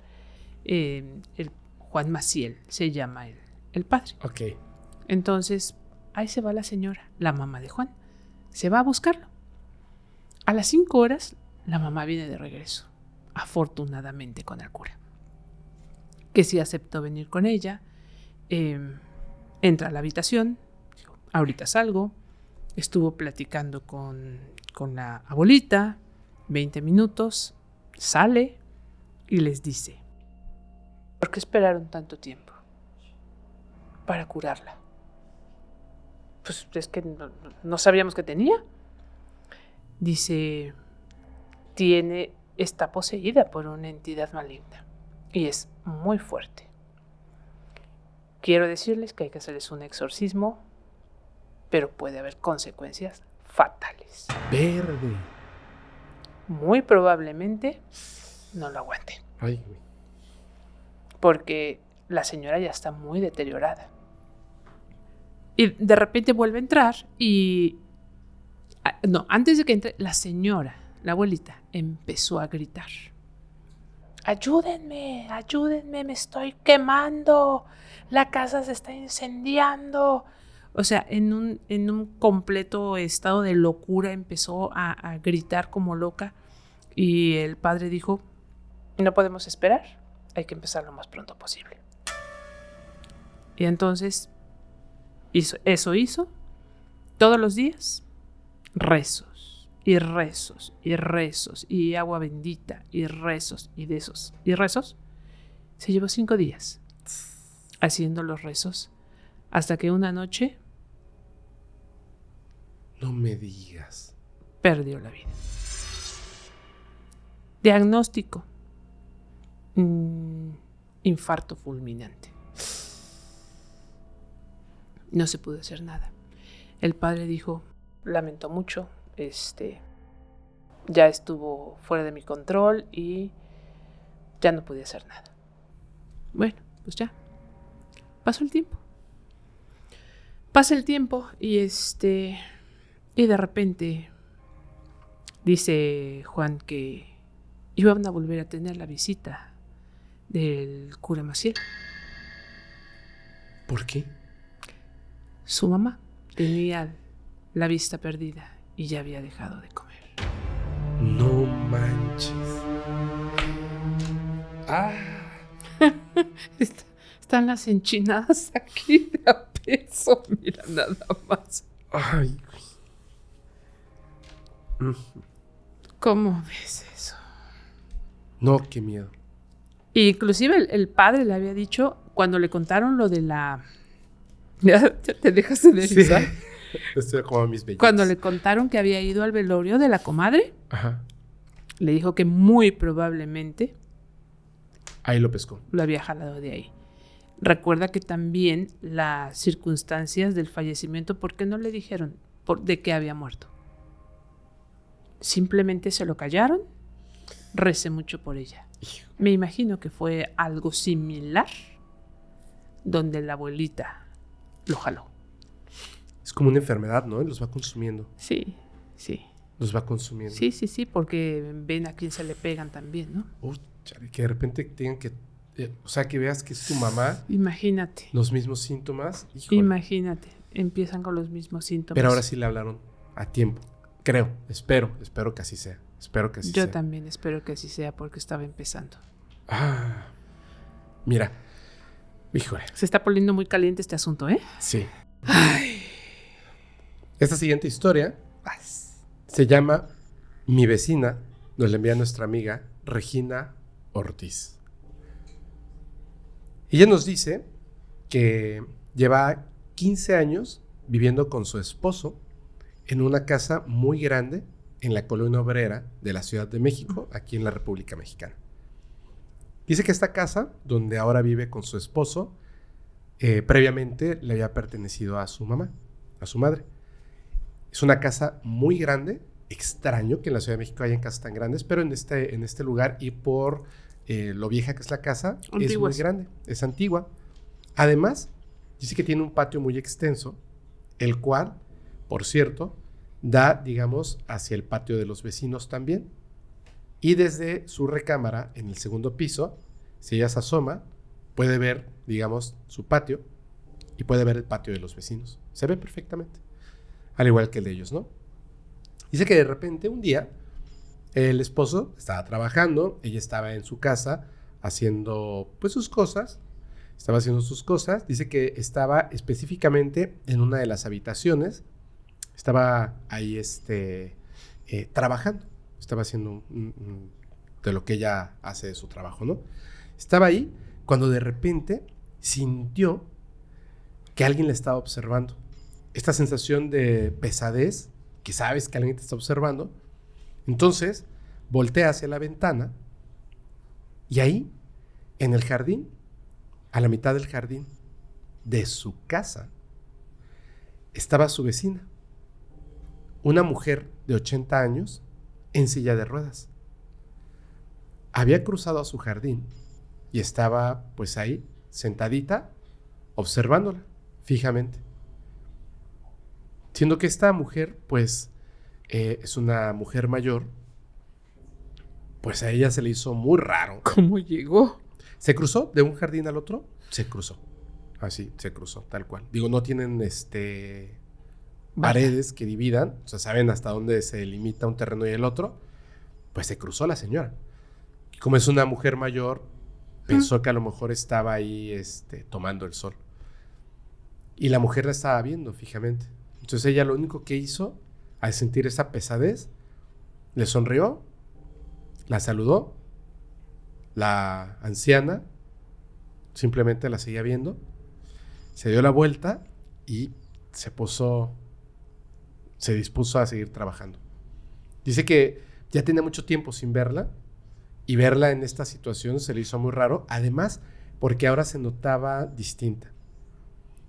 El Juan Maciel se llama el padre. Ok. Entonces, ahí se va la señora, la mamá de Juan. Se va a buscarlo. A las 5 horas, la mamá viene de regreso, afortunadamente con el cura, que sí aceptó venir con ella. Entra a la habitación, dijo: ahorita salgo. Estuvo platicando con la abuelita, 20 minutos, sale y les dice: ¿por qué esperaron tanto tiempo para curarla? Pues es que no sabíamos que tenía. Dice: está poseída por una entidad maligna y es muy fuerte. Quiero decirles que hay que hacerles un exorcismo, pero puede haber consecuencias fatales. Verde. Muy probablemente no lo aguanten, Ay, güey. porque la señora ya está muy deteriorada. Y de repente vuelve a entrar y... No, antes de que entre, la señora, la abuelita, empezó a gritar: ayúdenme, ayúdenme, me estoy quemando, la casa se está incendiando. O sea, en un completo estado de locura empezó a gritar como loca. Y el padre dijo: no podemos esperar, hay que empezar lo más pronto posible. Y entonces hizo todos los días rezos y rezos y rezos y agua bendita y rezos y de esos y rezos. Se llevó 5 días haciendo los rezos hasta que una noche No me digas. perdió la vida. Diagnóstico: infarto fulminante. No se pudo hacer nada. El padre dijo: lamento mucho, ya estuvo fuera de mi control y ya no podía hacer nada. Bueno, pues ya. Pasó el tiempo. Pasa el tiempo y y de repente dice Juan que iban a volver a tener la visita del cura Maciel. ¿Por qué? Su mamá tenía la vista perdida y ya había dejado de comer. No manches. Ah. Están las enchinadas aquí de a peso, mira nada más. Ay. ¿Cómo ves eso? No, qué miedo. Inclusive el padre le había dicho, cuando le contaron lo de la... Ya te dejaste de erizar. Sí. Estoy como a mis bellitos. Cuando le contaron que había ido al velorio de la comadre, Ajá. le dijo que muy probablemente Ahí lo pescó. lo había jalado de ahí. Recuerda que también las circunstancias del fallecimiento, ¿por qué no le dijeron de qué había muerto? Simplemente se lo callaron. Recé mucho por ella. Hijo. Me imagino que fue algo similar donde la abuelita lo jaló. Es como una enfermedad, ¿no? Los va consumiendo. Sí, sí. Los va consumiendo. Sí, porque ven a quién se le pegan también, ¿no? Chale, que de repente tengan que... o sea, que veas que es tu mamá, Imagínate. los mismos síntomas. Híjole. Imagínate. Empiezan con los mismos síntomas. Pero ahora sí le hablaron a tiempo. Creo, espero que así sea. Espero que así sea. Yo también espero que así sea porque estaba empezando. Ah, mira. Híjole. Se está poniendo muy caliente este asunto, ¿eh? Sí. Ay. Esta siguiente historia se llama Mi vecina. Nos la envía nuestra amiga Regina Ortiz. Ella nos dice que lleva 15 años viviendo con su esposo en una casa muy grande en la colonia obrera de la Ciudad de México, aquí en la República Mexicana. Dice que esta casa, donde ahora vive con su esposo, previamente le había pertenecido a su mamá, a su madre. Es una casa muy grande. Extraño que en la Ciudad de México hayan casas tan grandes, pero en este lugar y por lo vieja que es la casa, Antiguas. es muy grande, es antigua. Además, dice que tiene un patio muy extenso, el cual, por cierto, da, digamos, hacia el patio de los vecinos también. Y desde su recámara, en el segundo piso, si ella se asoma, puede ver, digamos, su patio y puede ver el patio de los vecinos. Se ve perfectamente, al igual que el de ellos, ¿no? Dice que de repente un día el esposo estaba trabajando, ella estaba en su casa haciendo pues sus cosas, dice que estaba específicamente en una de las habitaciones, Estaba ahí trabajando. Estaba haciendo de lo que ella hace de su trabajo, ¿no? Estaba ahí cuando de repente sintió que alguien la estaba observando. Esta sensación de pesadez, que sabes que alguien te está observando. Entonces, voltea hacia la ventana y ahí, en el jardín, a la mitad del jardín de su casa, estaba su vecina, una mujer de 80 años en silla de ruedas. Había cruzado a su jardín y estaba pues ahí, sentadita, observándola fijamente. Siendo que esta mujer pues es una mujer mayor, pues a ella se le hizo muy raro. ¿Cómo llegó? ¿Se cruzó de un jardín al otro? Se cruzó. Así, se cruzó, tal cual. Digo, no tienen paredes que dividan, o sea, saben hasta dónde se limita un terreno y el otro. Pues se cruzó la señora. Y como es una mujer mayor, pensó que a lo mejor estaba ahí tomando el sol. Y la mujer la estaba viendo fijamente. Entonces ella lo único que hizo, al sentir esa pesadez, le sonrió, la saludó. La anciana simplemente la seguía viendo, se dio la vuelta y se dispuso a seguir trabajando. Dice que ya tenía mucho tiempo sin verla y verla en esta situación se le hizo muy raro, además porque ahora se notaba distinta.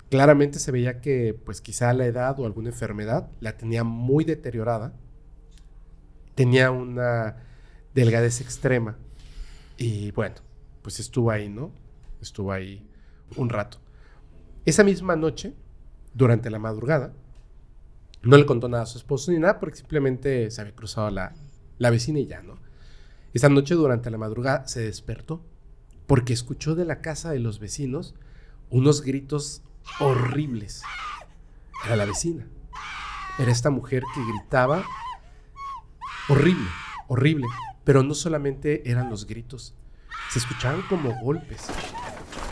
Claramente se veía que pues quizá la edad o alguna enfermedad la tenía muy deteriorada, tenía una delgadez extrema. Y bueno, pues estuvo ahí, ¿no? Estuvo ahí un rato. Esa misma noche, durante la madrugada, no le contó nada a su esposo ni nada porque simplemente se había cruzado la vecina y ya, ¿no? Esa noche, durante la madrugada, se despertó porque escuchó de la casa de los vecinos unos gritos horribles. Era la vecina. Era esta mujer que gritaba horrible, horrible. Pero no solamente eran los gritos, se escuchaban como golpes,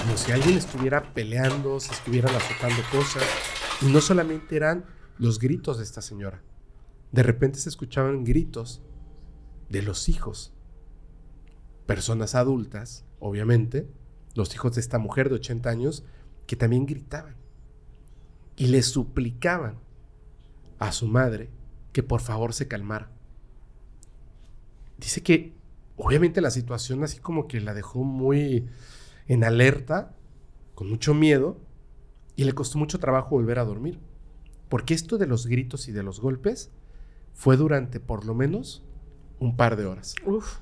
como si alguien estuviera peleando, se estuvieran azotando cosas. Y no solamente eran los gritos de esta señora, de repente se escuchaban gritos de los hijos, personas adultas, obviamente, los hijos de esta mujer de 80 años, que también gritaban y le suplicaban a su madre que por favor se calmara. Dice que obviamente la situación así como que la dejó muy en alerta, con mucho miedo, y le costó mucho trabajo volver a dormir. Porque esto de los gritos y de los golpes fue durante por lo menos un par de horas. Uf.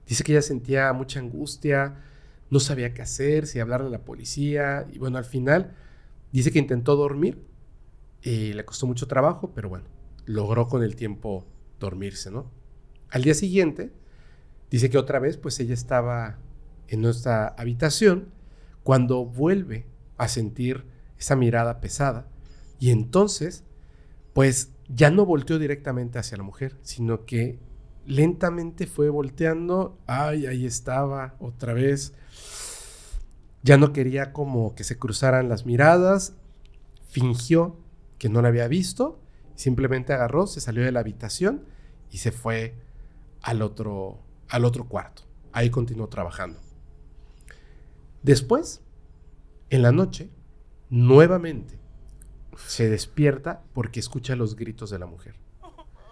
Dice que ella sentía mucha angustia, no sabía qué hacer, si hablarle a la policía, y bueno, al final dice que intentó dormir y le costó mucho trabajo, pero bueno, logró con el tiempo dormirse, ¿no? Al día siguiente, dice que otra vez, pues ella estaba en nuestra habitación cuando vuelve a sentir esa mirada pesada y entonces, pues ya no volteó directamente hacia la mujer, sino que lentamente fue volteando. Ay, ahí estaba otra vez. Ya no quería como que se cruzaran las miradas, fingió que no la había visto, simplemente agarró, se salió de la habitación y se fue al otro cuarto. Ahí continuó trabajando. Después, en la noche, nuevamente se despierta porque escucha los gritos de la mujer.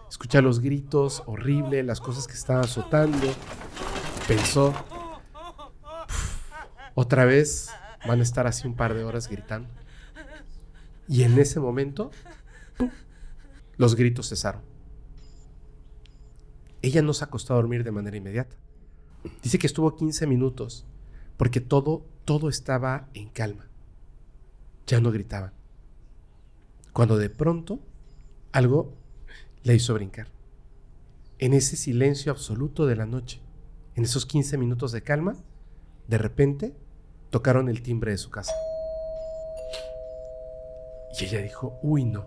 Escucha los gritos horribles, las cosas que estaban azotando. Pensó, otra vez van a estar así un par de horas gritando. Y en ese momento, ¡pum!, los gritos cesaron. Ella no se acostó a dormir de manera inmediata. Dice que estuvo 15 minutos porque todo estaba en calma. Ya no gritaban. Cuando de pronto algo le hizo brincar. En ese silencio absoluto de la noche, en esos 15 minutos de calma, de repente tocaron el timbre de su casa. Y ella dijo, uy, no,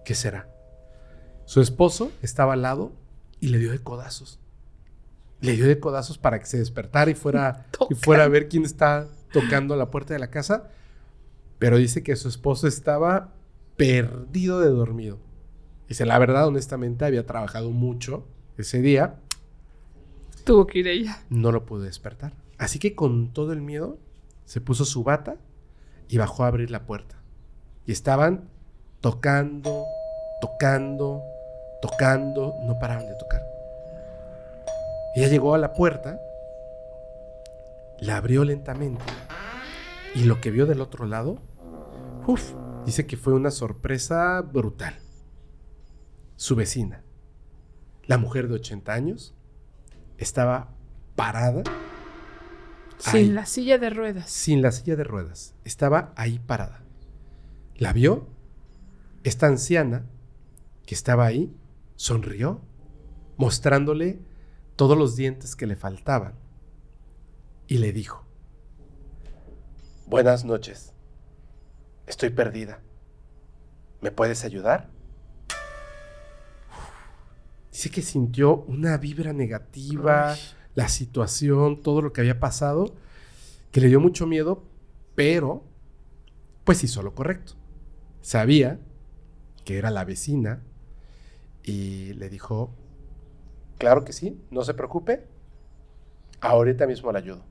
¿qué será? Su esposo estaba al lado y le dio de codazos. Le dio de codazos para que se despertara y fuera a ver quién está tocando la puerta de la casa. Pero dice que su esposo estaba perdido de dormido. Dice, la verdad, honestamente, había trabajado mucho ese día. Tuvo que ir ella. No lo pude despertar. Así que con todo el miedo, se puso su bata y bajó a abrir la puerta. Y estaban tocando, no paraban de tocar. Ella llegó a la puerta, la abrió lentamente y lo que vio del otro lado, dice que fue una sorpresa brutal. Su vecina, la mujer de 80 años, estaba parada. Sin la silla de ruedas. Sin la silla de ruedas. Estaba ahí parada. La vio, esta anciana que estaba ahí, sonrió, mostrándole todos los dientes que le faltaban. Y le dijo, buenas noches, estoy perdida. ¿Me puedes ayudar? Dice que sintió una vibra negativa, la situación, todo lo que había pasado, que le dio mucho miedo, pero pues hizo lo correcto. Sabía que era la vecina y le dijo, claro que sí, no se preocupe, ahorita mismo la ayudo.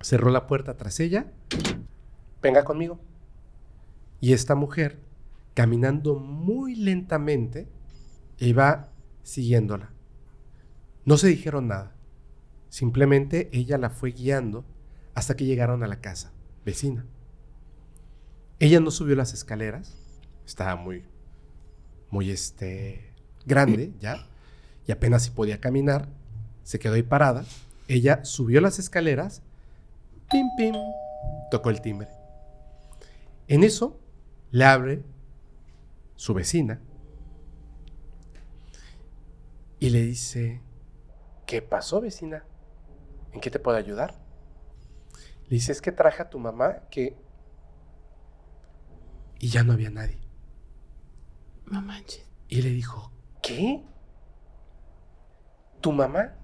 Cerró la puerta tras ella, venga conmigo. Y esta mujer, caminando muy lentamente, iba siguiéndola. No se dijeron nada. Simplemente ella la fue guiando hasta que llegaron a la casa vecina. Ella no subió las escaleras. Estaba muy grande ya. Y apenas si podía caminar. Se quedó ahí parada. Ella subió las escaleras. Pim, pim. Tocó el timbre. En eso le abre su vecina. Y le dice, ¿qué pasó, vecina? ¿En qué te puedo ayudar? Le dice, es que traje a tu mamá que... Y ya no había nadie. No manches. Y le dijo, ¿qué? ¿Tu mamá?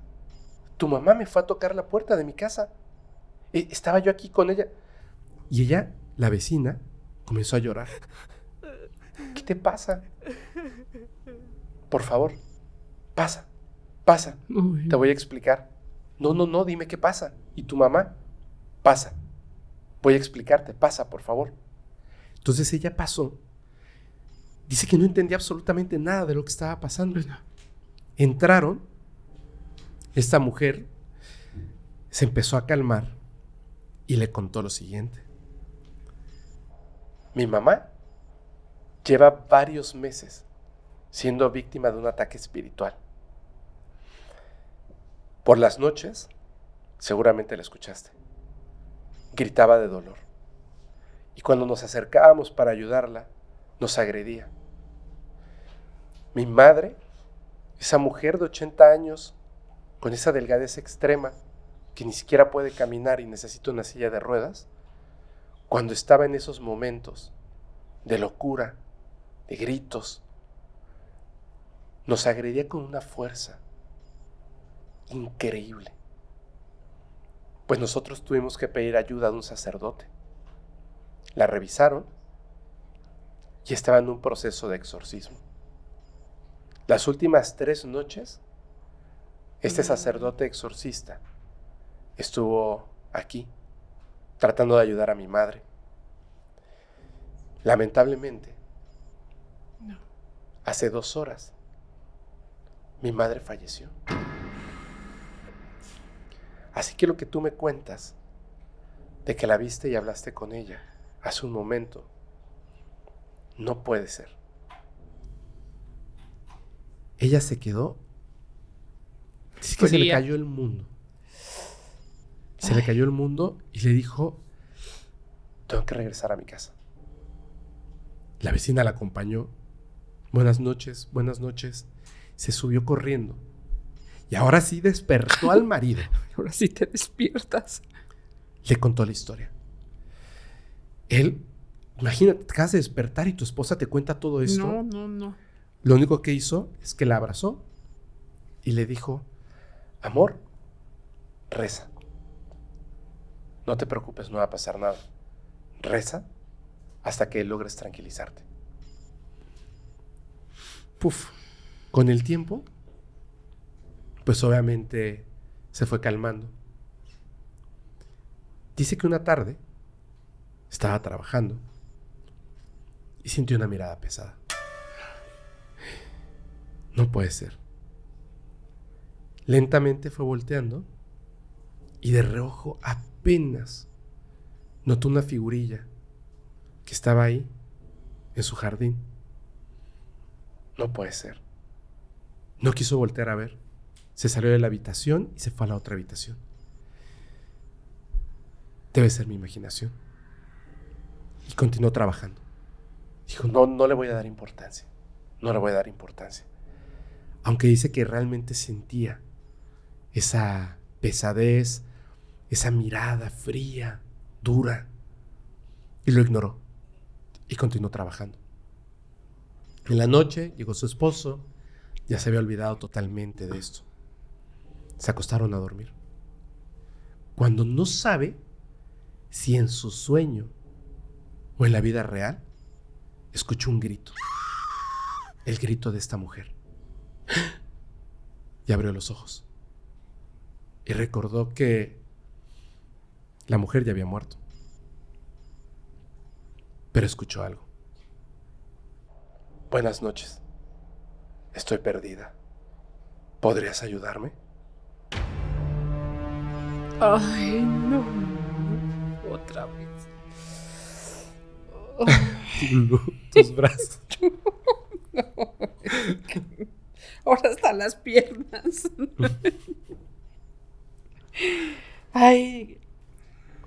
Tu mamá me fue a tocar la puerta de mi casa. Estaba yo aquí con ella. Y ella, la vecina, comenzó a llorar. ¿Qué te pasa? Por favor. Pasa. Uy. Te voy a explicar. No, dime qué pasa. ¿Y tu mamá? Pasa. Voy a explicarte. Pasa, por favor. Entonces ella pasó. Dice que no entendía absolutamente nada de lo que estaba pasando. Entraron. Esta mujer se empezó a calmar y le contó lo siguiente. Mi mamá lleva varios meses siendo víctima de un ataque espiritual. Por las noches, seguramente la escuchaste, gritaba de dolor. Y cuando nos acercábamos para ayudarla, nos agredía. Mi madre, esa mujer de 80 años, con esa delgadez extrema, que ni siquiera puede caminar y necesita una silla de ruedas, cuando estaba en esos momentos de locura, de gritos, nos agredía con una fuerza increíble. Pues nosotros tuvimos que pedir ayuda de un sacerdote. La revisaron y estaba en un proceso de exorcismo. Las últimas 3 noches, este sacerdote exorcista estuvo aquí tratando de ayudar a mi madre. Lamentablemente, hace 2 horas, mi madre falleció. Así que lo que tú me cuentas, de que la viste y hablaste con ella hace un momento, no puede ser. Ella se quedó, dice que se le cayó el mundo. Se le cayó el mundo y le dijo, tengo que regresar a mi casa. La vecina la acompañó. Buenas noches. Se subió corriendo. Y ahora sí despertó al marido. Ahora sí te despiertas. Le contó la historia. Él, imagínate, te acabas de despertar y tu esposa te cuenta todo esto. No. Lo único que hizo es que la abrazó y le dijo, amor, reza. No te preocupes, no va a pasar nada. Reza, hasta que logres tranquilizarte. Puf. Con el tiempo, pues obviamente se fue calmando. Dice que una tarde estaba trabajando y sintió una mirada pesada. No puede ser. Lentamente fue volteando y de reojo apenas notó una figurilla que estaba ahí en su jardín. No puede ser. No quiso voltear a ver. Se salió de la habitación y se fue a la otra habitación. Debe ser mi imaginación. Y continuó trabajando. Dijo, no le voy a dar importancia. No le voy a dar importancia. Aunque dice que realmente sentía esa pesadez, esa mirada fría, dura. Y lo ignoró. Y continuó trabajando. En la noche llegó su esposo. Ya se había olvidado totalmente de esto. Se acostaron a dormir. Cuando no sabe si en su sueño o en la vida real, escuchó un grito. El grito de esta mujer. Y abrió los ojos. Y recordó que la mujer ya había muerto. Pero escuchó algo. Buenas noches. Estoy perdida. ¿Podrías ayudarme? Ay, no. Otra vez. Tus brazos. Ahora están las piernas. Ay,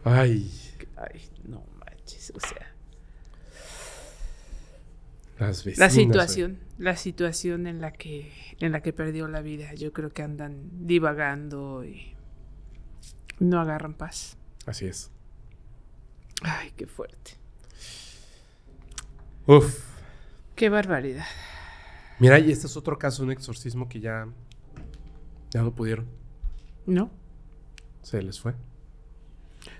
Ay, no manches, o sea. las vecinas. La situación en la que perdió la vida. Yo creo que andan divagando y no agarran paz. Así es. Ay, qué fuerte. Uf. Qué barbaridad. Mira, y este es otro caso, un exorcismo que ya no pudieron. ¿No? Se les fue.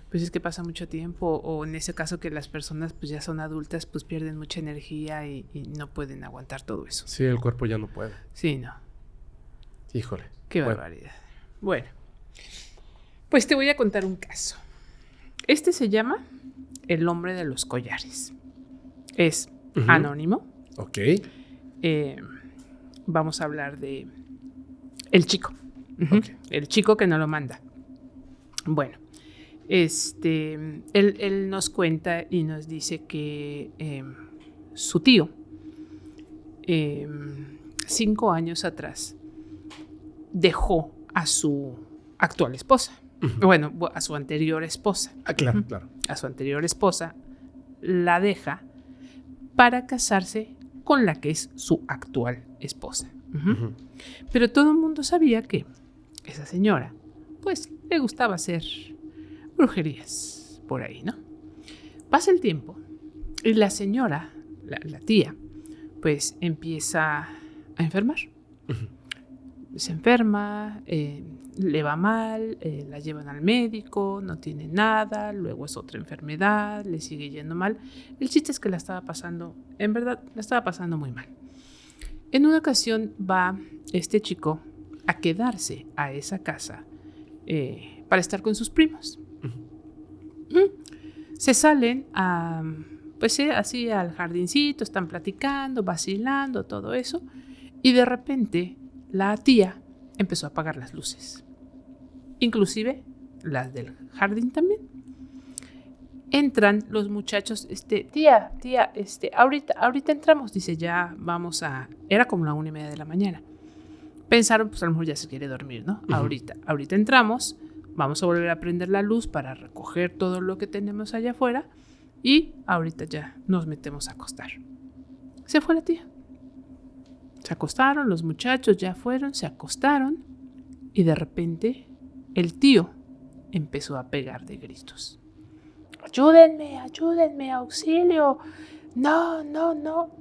Pues es que pasa mucho tiempo, o en ese caso que las personas pues ya son adultas, pues pierden mucha energía y no pueden aguantar todo eso. Sí, el cuerpo ya no puede. Sí, no. Híjole. Qué Bueno. barbaridad. Bueno, pues te voy a contar un caso. Este se llama El hombre de los collares. Es anónimo. Ok. Vamos a hablar de el chico. Ok. El chico que nos lo manda. Bueno, él nos cuenta y nos dice que su tío, 5 años atrás, dejó a su actual esposa. Bueno, a su anterior esposa. Ah, claro, claro. A su anterior esposa la deja para casarse con la que es su actual esposa. Pero todo el mundo sabía que esa señora, pues, le gustaba hacer brujerías por ahí, ¿no? Pasa el tiempo y la señora, la tía, pues empieza a enfermar. Se enferma, le va mal, la llevan al médico, no tiene nada, luego es otra enfermedad, le sigue yendo mal. El chiste es que la estaba pasando, en verdad, la estaba pasando muy mal. En una ocasión va este chico a quedarse a esa casa para estar con sus primos. Se salen a, pues así al jardincito, están platicando, vacilando, todo eso, y de repente la tía empezó a apagar las luces, inclusive las del jardín también. Entran los muchachos, tía, ahorita entramos, dice, ya vamos a, era como la 1:30 de la mañana. Pensaron, pues a lo mejor ya se quiere dormir, ¿no? Ahorita entramos, vamos a volver a prender la luz para recoger todo lo que tenemos allá afuera y ahorita ya nos metemos a acostar. Se fue la tía. Se acostaron, los muchachos ya fueron, se acostaron y de repente el tío empezó a pegar de gritos. Ayúdenme, auxilio. No.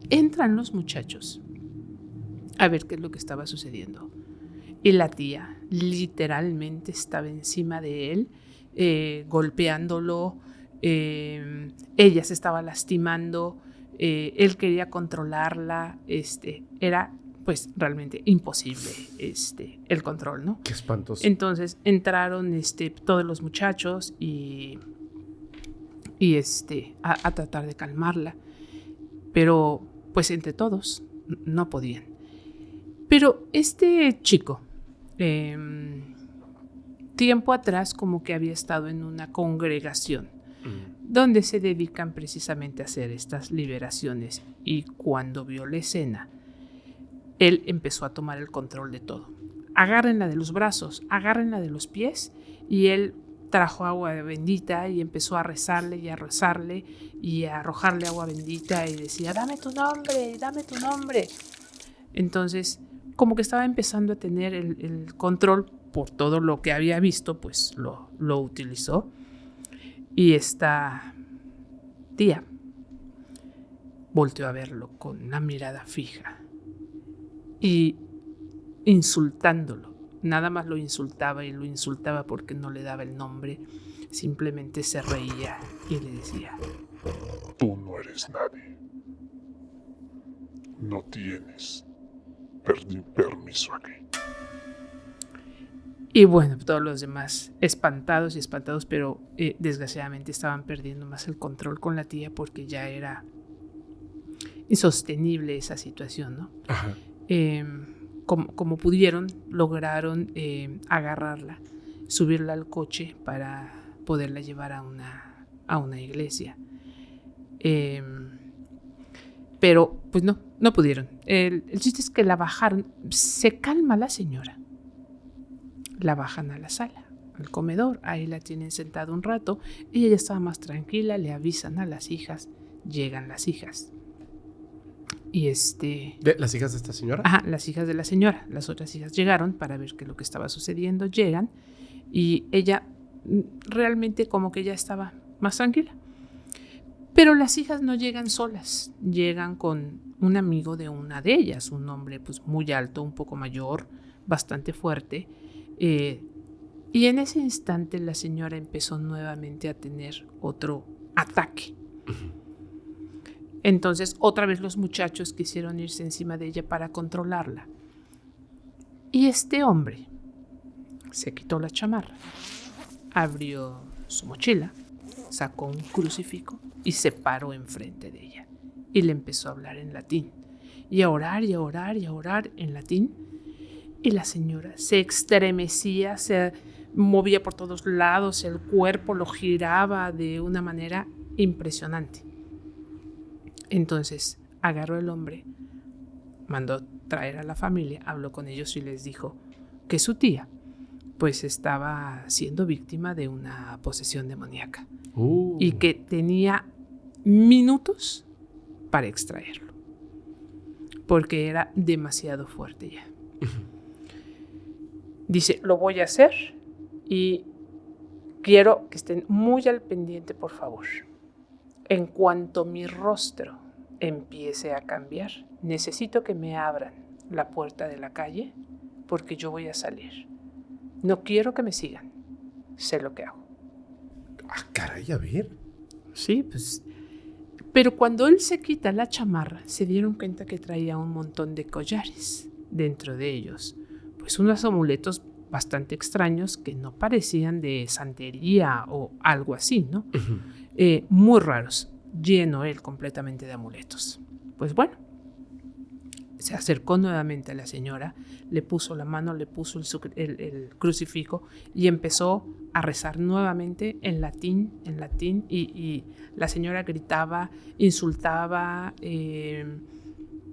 Entran los muchachos a ver qué es lo que estaba sucediendo. Y la tía literalmente estaba encima de él, golpeándolo, ella se estaba lastimando, él quería controlarla, era pues realmente imposible el control, ¿no? Qué espantoso. Entonces entraron todos los muchachos y a tratar de calmarla, pero pues entre todos no podían. Pero este chico, tiempo atrás, como que había estado en una congregación donde se dedican precisamente a hacer estas liberaciones, y cuando vio la escena, él empezó a tomar el control de todo. Agárrenla de los brazos, agárrenla de los pies, y él trajo agua bendita y empezó a rezarle y a arrojarle agua bendita y decía, dame tu nombre, dame tu nombre. Entonces, como que estaba empezando a tener el control por todo lo que había visto, pues lo utilizó. Y esta tía volteó a verlo con una mirada fija y insultándolo. Nada más lo insultaba, y lo insultaba porque no le daba el nombre. Simplemente se reía y le decía, Tú no eres nadie. No tienes permiso aquí. y bueno, todos los demás espantados, pero desgraciadamente estaban perdiendo más el control con la tía porque ya era insostenible esa situación, ¿no? Ajá. Como pudieron, lograron agarrarla, subirla al coche para poderla llevar a una iglesia. Pero pues no pudieron. El chiste es que la bajaron. Se calma la señora. La bajan a la sala, al comedor. Ahí la tienen sentada un rato. Ella ya estaba más tranquila. Le avisan a las hijas. Llegan las hijas. Y ¿Las hijas de esta señora? Ajá, las hijas de la señora. Las otras hijas llegaron para ver qué es lo que estaba sucediendo. Llegan y ella realmente como que ya estaba más tranquila. Pero las hijas no llegan solas. Llegan con un amigo de una de ellas. Un hombre pues muy alto, un poco mayor, bastante fuerte. Y en ese instante la señora empezó nuevamente a tener otro ataque. Entonces otra vez los muchachos quisieron irse encima de ella para controlarla. Y este hombre se quitó la chamarra, abrió su mochila, sacó un crucifijo y se paró enfrente de ella. Y le empezó a hablar en latín. Y a orar y a orar y a orar en latín. Y la señora se estremecía, se movía por todos lados, el cuerpo lo giraba de una manera impresionante. Entonces agarró el hombre, mandó traer a la familia, habló con ellos y les dijo que su tía pues estaba siendo víctima de una posesión demoníaca y que tenía minutos para extraerlo porque era demasiado fuerte ya. Dice, lo voy a hacer y quiero que estén muy al pendiente, por favor. En cuanto mi rostro empiece a cambiar, necesito que me abran la puerta de la calle porque yo voy a salir. No quiero que me sigan. Sé lo que hago. Ah, caray, a ver. Sí, pues. Pero cuando él se quita la chamarra, se dieron cuenta que traía un montón de collares. Dentro de ellos, pues unos amuletos bastante extraños que no parecían de santería o algo así, ¿no? Muy raros. Lleno él completamente de amuletos. Pues bueno, se acercó nuevamente a la señora, le puso la mano, le puso el crucifijo y empezó a rezar nuevamente en latín y la señora gritaba, insultaba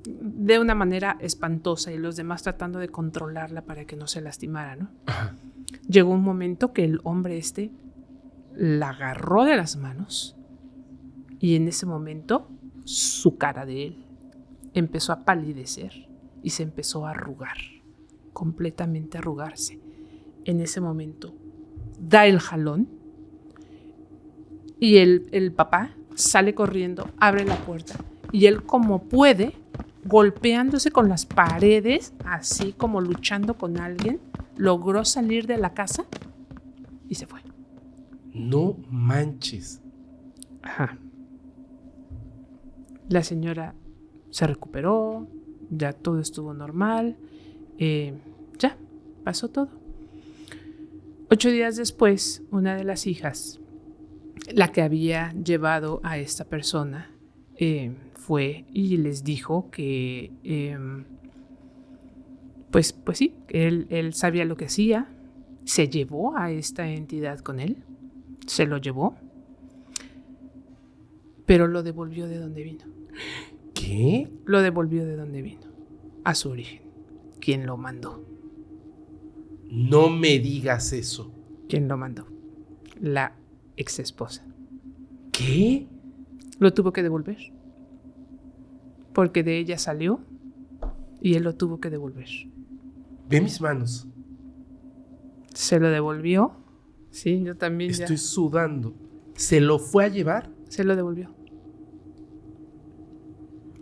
de una manera espantosa y los demás tratando de controlarla para que no se lastimara, ¿no? Ajá. Llegó un momento que el hombre la agarró de las manos y en ese momento su cara de él empezó a palidecer y se empezó a arrugar, completamente a arrugarse. En ese momento da el jalón y el papá sale corriendo, abre la puerta y él como puede, golpeándose con las paredes, así como luchando con alguien, logró salir de la casa y se fue. No manches. Ajá. La señora se recuperó, ya todo estuvo normal, ya, pasó todo. 8 días después, una de las hijas, la que había llevado a esta persona, fue y les dijo que, pues sí, él sabía lo que hacía, se llevó a esta entidad con él, se lo llevó, pero lo devolvió de donde vino. ¿Qué? Lo devolvió de donde vino, a su origen. ¿Quién lo mandó? No me digas eso. ¿Quién lo mandó? La ex esposa. ¿Qué? Lo tuvo que devolver. Porque de ella salió y él lo tuvo que devolver. Ve mis manos. Se lo devolvió. Sí, yo también Estoy ya. sudando. ¿Se lo fue a llevar? Se lo devolvió.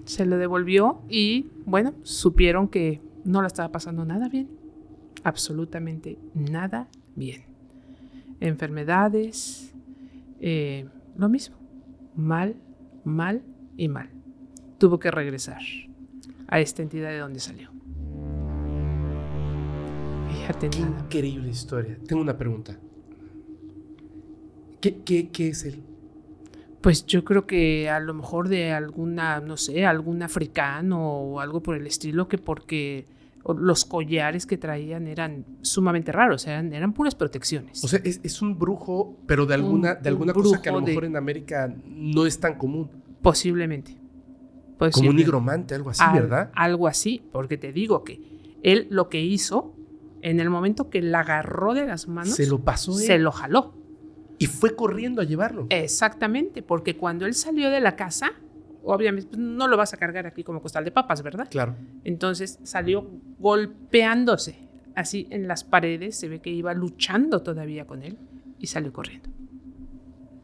Se lo devolvió y, bueno, supieron que no la estaba pasando nada bien. Absolutamente nada bien. Enfermedades, lo mismo. Mal, mal y mal. Tuvo que regresar a esta entidad de donde salió. Fíjate Qué nada. increíble historia. Tengo una pregunta. ¿Qué es él? Pues yo creo que a lo mejor de alguna, no sé, algún africano o algo por el estilo, que porque los collares que traían eran sumamente raros, eran puras protecciones. O sea, es un brujo, pero de alguna cosa que a lo mejor en América no es tan común. Posiblemente. Como un nigromante, algo así, ¿verdad? Algo así, porque te digo que él lo que hizo, en el momento que la agarró de las manos, Se lo pasó él. se lo jaló. Y fue corriendo a llevarlo. Exactamente, porque cuando él salió de la casa, obviamente pues, no lo vas a cargar aquí como costal de papas, ¿verdad? Claro. Entonces salió golpeándose así en las paredes, se ve que iba luchando todavía con él y salió corriendo.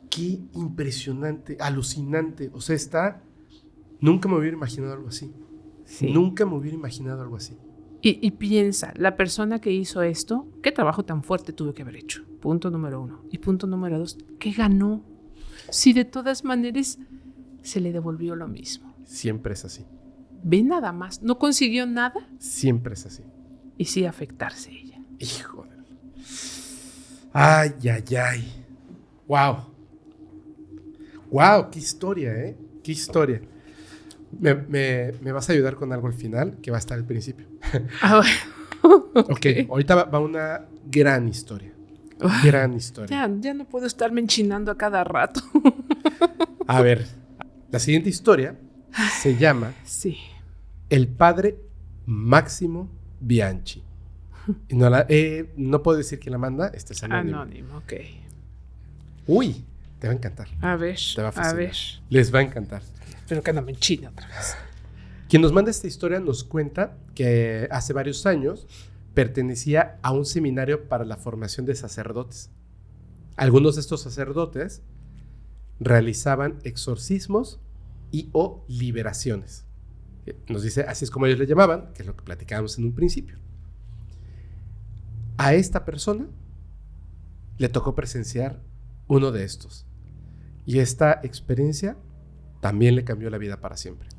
Qué impresionante, alucinante. O sea, nunca me hubiera imaginado algo así. Sí. Nunca me hubiera imaginado algo así. Y piensa, la persona que hizo esto, ¿qué trabajo tan fuerte tuvo que haber hecho? Punto número 1. Y punto número 2, ¿qué ganó? Si de todas maneras se le devolvió lo mismo. Siempre es así. Ve nada más, no consiguió nada Siempre es así. y sí afectarse ella. Hijo de... Ay, ay, ay. Wow. Wow, qué historia, ¿eh? Qué historia. Me vas a ayudar con algo al final, que va a estar al principio. Ah, bueno. Ok, ahorita va una gran historia. Gran historia. Ya no puedo estarme enchinando a cada rato. A ver, la siguiente historia se llama Sí. El padre Máximo Bianchi. Y no puedo decir quién la manda, este es anónimo. Anónimo, ok. Uy, te va a encantar. A ver, Te va a a fascinar. ver. Les va a encantar. Pero que no me enchine otra vez. Quien nos manda esta historia nos cuenta que hace varios años pertenecía a un seminario para la formación de sacerdotes. Algunos de estos sacerdotes realizaban exorcismos y o liberaciones. Nos dice, así es como ellos le llamaban, que es lo que platicábamos en un principio. A esta persona le tocó presenciar uno de estos. Y esta experiencia también le cambió la vida para siempre.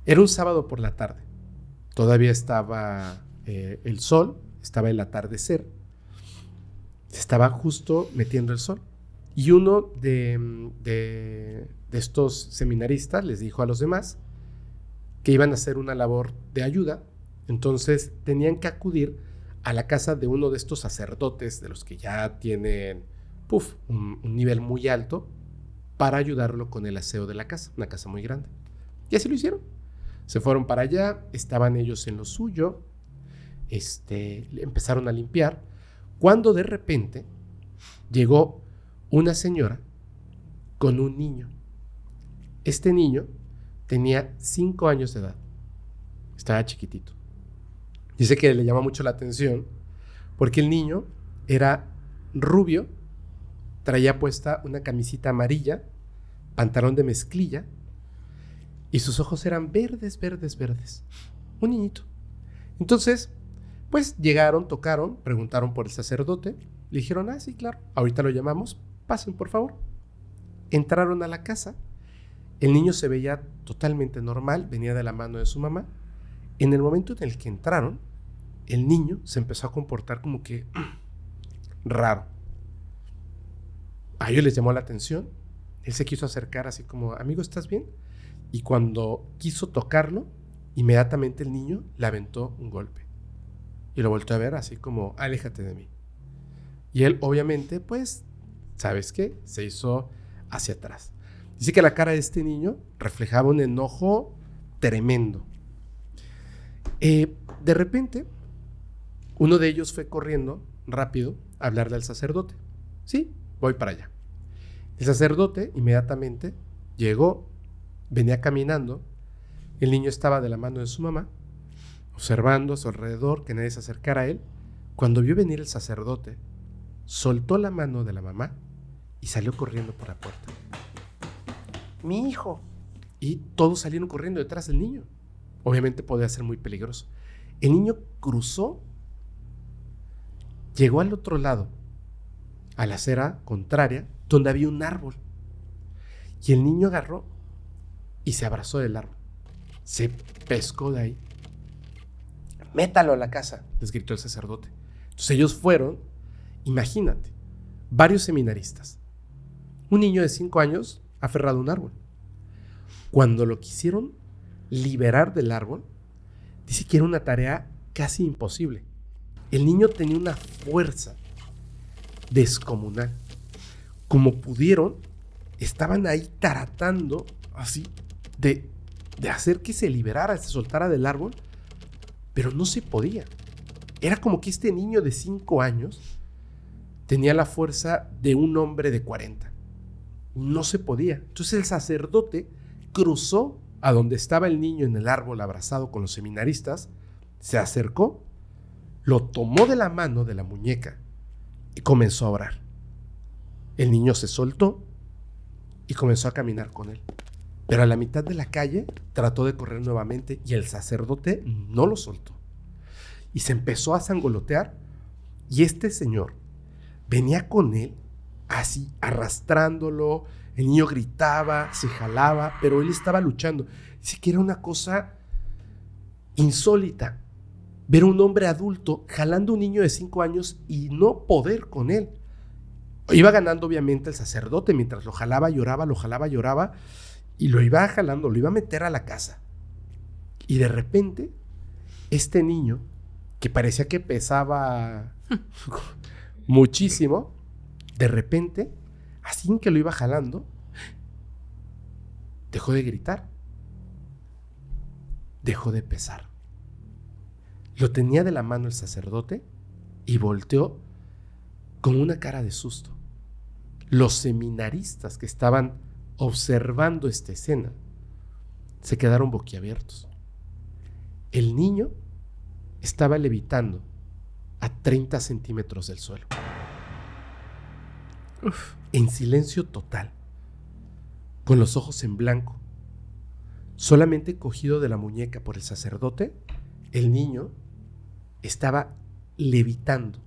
Era un sábado por la tarde. Todavía estaba el sol, estaba el atardecer. Se estaba justo metiendo el sol. Y uno de estos seminaristas les dijo a los demás que iban a hacer una labor de ayuda. Entonces tenían que acudir a la casa de uno de estos sacerdotes, de los que ya tienen un nivel muy alto, para ayudarlo con el aseo de la casa, una casa muy grande. Y así lo hicieron. Se fueron para allá, estaban ellos en lo suyo, empezaron a limpiar, cuando de repente llegó una señora con un niño. Este niño tenía 5 años de edad, estaba chiquitito. Dice que le llama mucho la atención porque el niño era rubio, traía puesta una camisita amarilla, pantalón de mezclilla, y sus ojos eran verdes, verdes, verdes. Un niñito. Entonces, pues llegaron, tocaron, preguntaron por el sacerdote, le dijeron, sí, claro, ahorita lo llamamos, pasen, por favor. Entraron a la casa. El niño se veía totalmente normal, venía de la mano de su mamá. En el momento en el que entraron, el niño se empezó a comportar como que raro. A ellos les llamó la atención. Él se quiso acercar así como, amigo, ¿estás bien? Y cuando quiso tocarlo, inmediatamente el niño le aventó un golpe. Y lo volteó a ver así como, aléjate de mí. Y él obviamente, pues, ¿sabes qué? Se hizo hacia atrás. Dice que la cara de este niño reflejaba un enojo tremendo. De repente, uno de ellos fue corriendo rápido a hablarle al sacerdote. Sí, voy para allá. El sacerdote inmediatamente llegó, venía caminando. El niño estaba de la mano de su mamá, observando a su alrededor, que nadie se acercara a él. Cuando vio venir el sacerdote, soltó la mano de la mamá y salió corriendo por la puerta. Mi hijo. Y todos salieron corriendo detrás del niño. Obviamente podía ser muy peligroso. El niño cruzó, llegó al otro lado, a la acera contraria, donde había un árbol. Y el niño agarró y se abrazó del árbol. Se pescó de ahí. Métalo a la casa, les gritó el sacerdote. Entonces ellos fueron, imagínate, varios seminaristas. Un niño de 5 años aferrado a un árbol. Cuando lo quisieron liberar del árbol, dice que era una tarea casi imposible. El niño tenía una fuerza descomunal. Como pudieron, estaban ahí tratando así de hacer que se liberara, se soltara del árbol, pero no se podía. Era como que este niño de 5 años tenía la fuerza de un hombre de 40. No se podía. Entonces el sacerdote cruzó a donde estaba el niño en el árbol abrazado con los seminaristas, se acercó, lo tomó de la mano de la muñeca y comenzó a orar. El niño se soltó y comenzó a caminar con él. Pero a la mitad de la calle trató de correr nuevamente y el sacerdote no lo soltó. Y se empezó a zangolotear y este señor venía con él así arrastrándolo. El niño gritaba, se jalaba, pero él estaba luchando. Dice que era una cosa insólita ver a un hombre adulto jalando a un niño de 5 años y no poder con él. Iba ganando obviamente el sacerdote mientras lo jalaba, lloraba y lo iba jalando, lo iba a meter a la casa. Y de repente, este niño, que parecía que pesaba muchísimo, de repente, así que lo iba jalando, dejó de gritar, dejó de pesar. Lo tenía de la mano el sacerdote y volteó con una cara de susto. Los seminaristas que estaban observando esta escena se quedaron boquiabiertos. El niño estaba levitando a 30 centímetros del suelo. En silencio total, con los ojos en blanco, solamente cogido de la muñeca por el sacerdote, el niño estaba levitando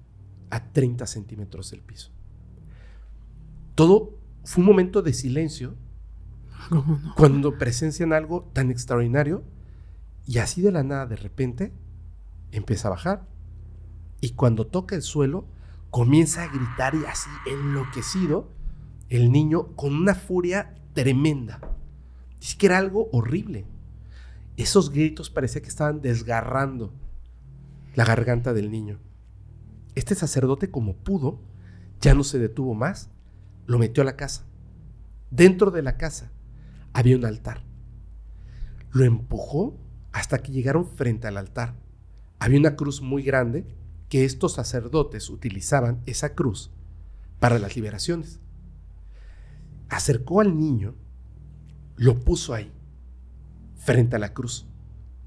a 30 centímetros del piso. Todo fue un momento de silencio cuando presencian algo tan extraordinario y así de la nada de repente empieza a bajar y cuando toca el suelo comienza a gritar y así enloquecido el niño con una furia tremenda. Dice que era algo horrible. Esos gritos parecía que estaban desgarrando la garganta del niño. Este sacerdote, como pudo, ya no se detuvo más, lo metió a la casa. Dentro de la casa había un altar. Lo empujó hasta que llegaron frente al altar. Había una cruz muy grande que estos sacerdotes utilizaban esa cruz para las liberaciones. Acercó al niño, lo puso ahí, frente a la cruz.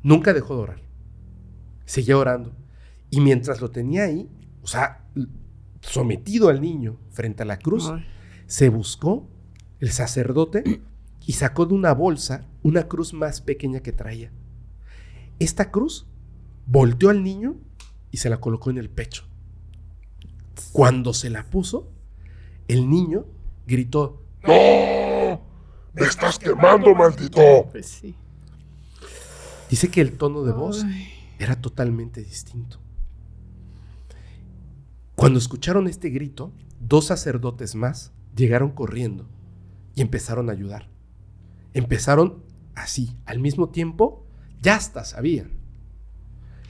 Nunca dejó de orar. Seguía orando. Y mientras lo tenía ahí, o sea, sometido al niño frente a la cruz, se buscó el sacerdote y sacó de una bolsa una cruz más pequeña que traía. Esta cruz volteó al niño y se la colocó en el pecho. Cuando se la puso, el niño gritó ¡No! ¡Me estás quemando, maldito! Pues sí. Dice que el tono de voz Ay. era totalmente distinto. Cuando escucharon este grito, 2 sacerdotes más llegaron corriendo y empezaron a ayudar. Empezaron así, al mismo tiempo, ya hasta sabían.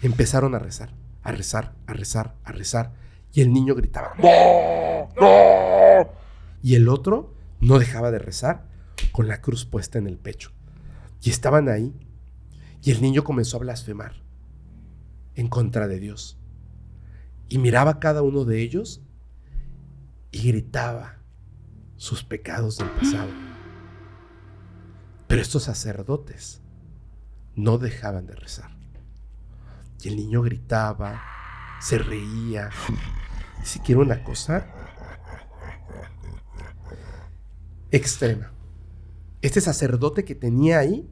Empezaron a rezar, a rezar, a rezar, a rezar, y el niño gritaba, ¡No! ¡No! y el otro no dejaba de rezar con la cruz puesta en el pecho. Y estaban ahí, y el niño comenzó a blasfemar en contra de Dios. Y miraba a cada uno de ellos y gritaba sus pecados del pasado. Pero estos sacerdotes no dejaban de rezar. Y el niño gritaba, se reía. Ni siquiera una cosa extrema. Este sacerdote que tenía ahí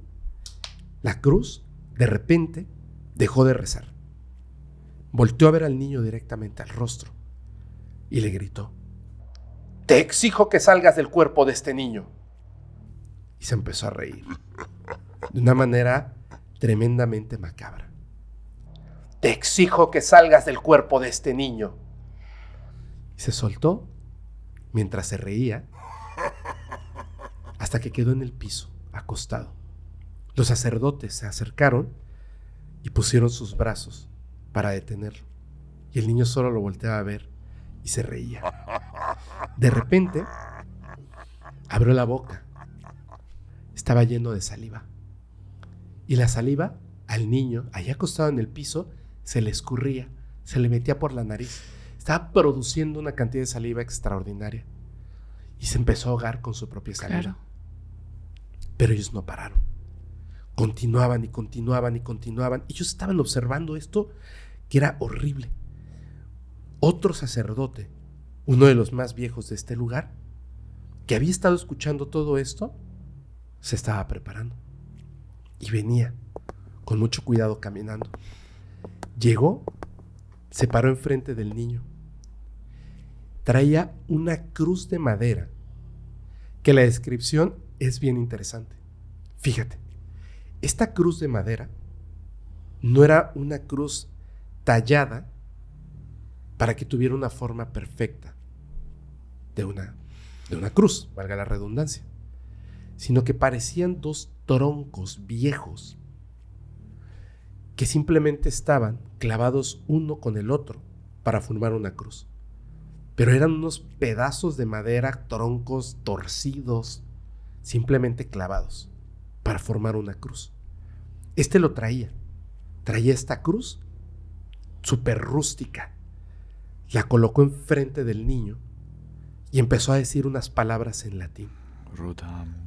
la cruz, de repente dejó de rezar. Volteó a ver al niño directamente al rostro y le gritó: «Te exijo que salgas del cuerpo de este niño». Y se empezó a reír de una manera tremendamente macabra. «Te exijo que salgas del cuerpo de este niño». Y se soltó mientras se reía hasta que quedó en el piso, acostado. Los sacerdotes se acercaron y pusieron sus brazos para detenerlo. Y el niño solo lo volteaba a ver y se reía. De repente, abrió la boca. Estaba lleno de saliva. Y la saliva al niño, allá acostado en el piso, se le escurría, se le metía por la nariz. Estaba produciendo una cantidad de saliva extraordinaria. Y se empezó a ahogar con su propia saliva. Claro. Pero ellos no pararon. Continuaban y continuaban y continuaban. Ellos estaban observando esto que era horrible. Otro sacerdote, uno de los más viejos de este lugar, que había estado escuchando todo esto, se estaba preparando. Y venía con mucho cuidado caminando. Llegó, se paró enfrente del niño. Traía una cruz de madera, que la descripción es bien interesante. Fíjate, esta cruz de madera no era una cruz tallada para que tuviera una forma perfecta de una cruz, valga la redundancia, sino que parecían 2 troncos viejos que simplemente estaban clavados uno con el otro para formar una cruz. Pero eran unos pedazos de madera, troncos torcidos, simplemente clavados para formar una cruz. Este lo traía esta cruz súper rústica, la colocó enfrente del niño y empezó a decir unas palabras en latín.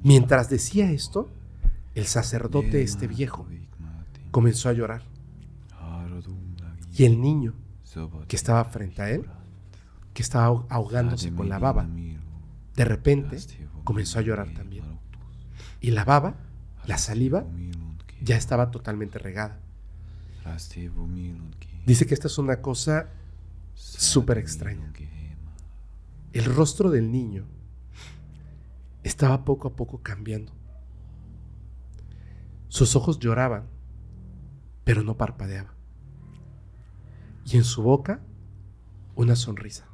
Mientras decía esto, el sacerdote viejo comenzó a llorar, y el niño que estaba frente a él, que estaba ahogándose con la baba, de repente comenzó a llorar también, y la baba, la saliva, ya estaba totalmente regada. Dice que esta es una cosa súper extraña. El rostro del niño estaba poco a poco cambiando. Sus ojos lloraban, pero no parpadeaba. Y en su boca, una sonrisa.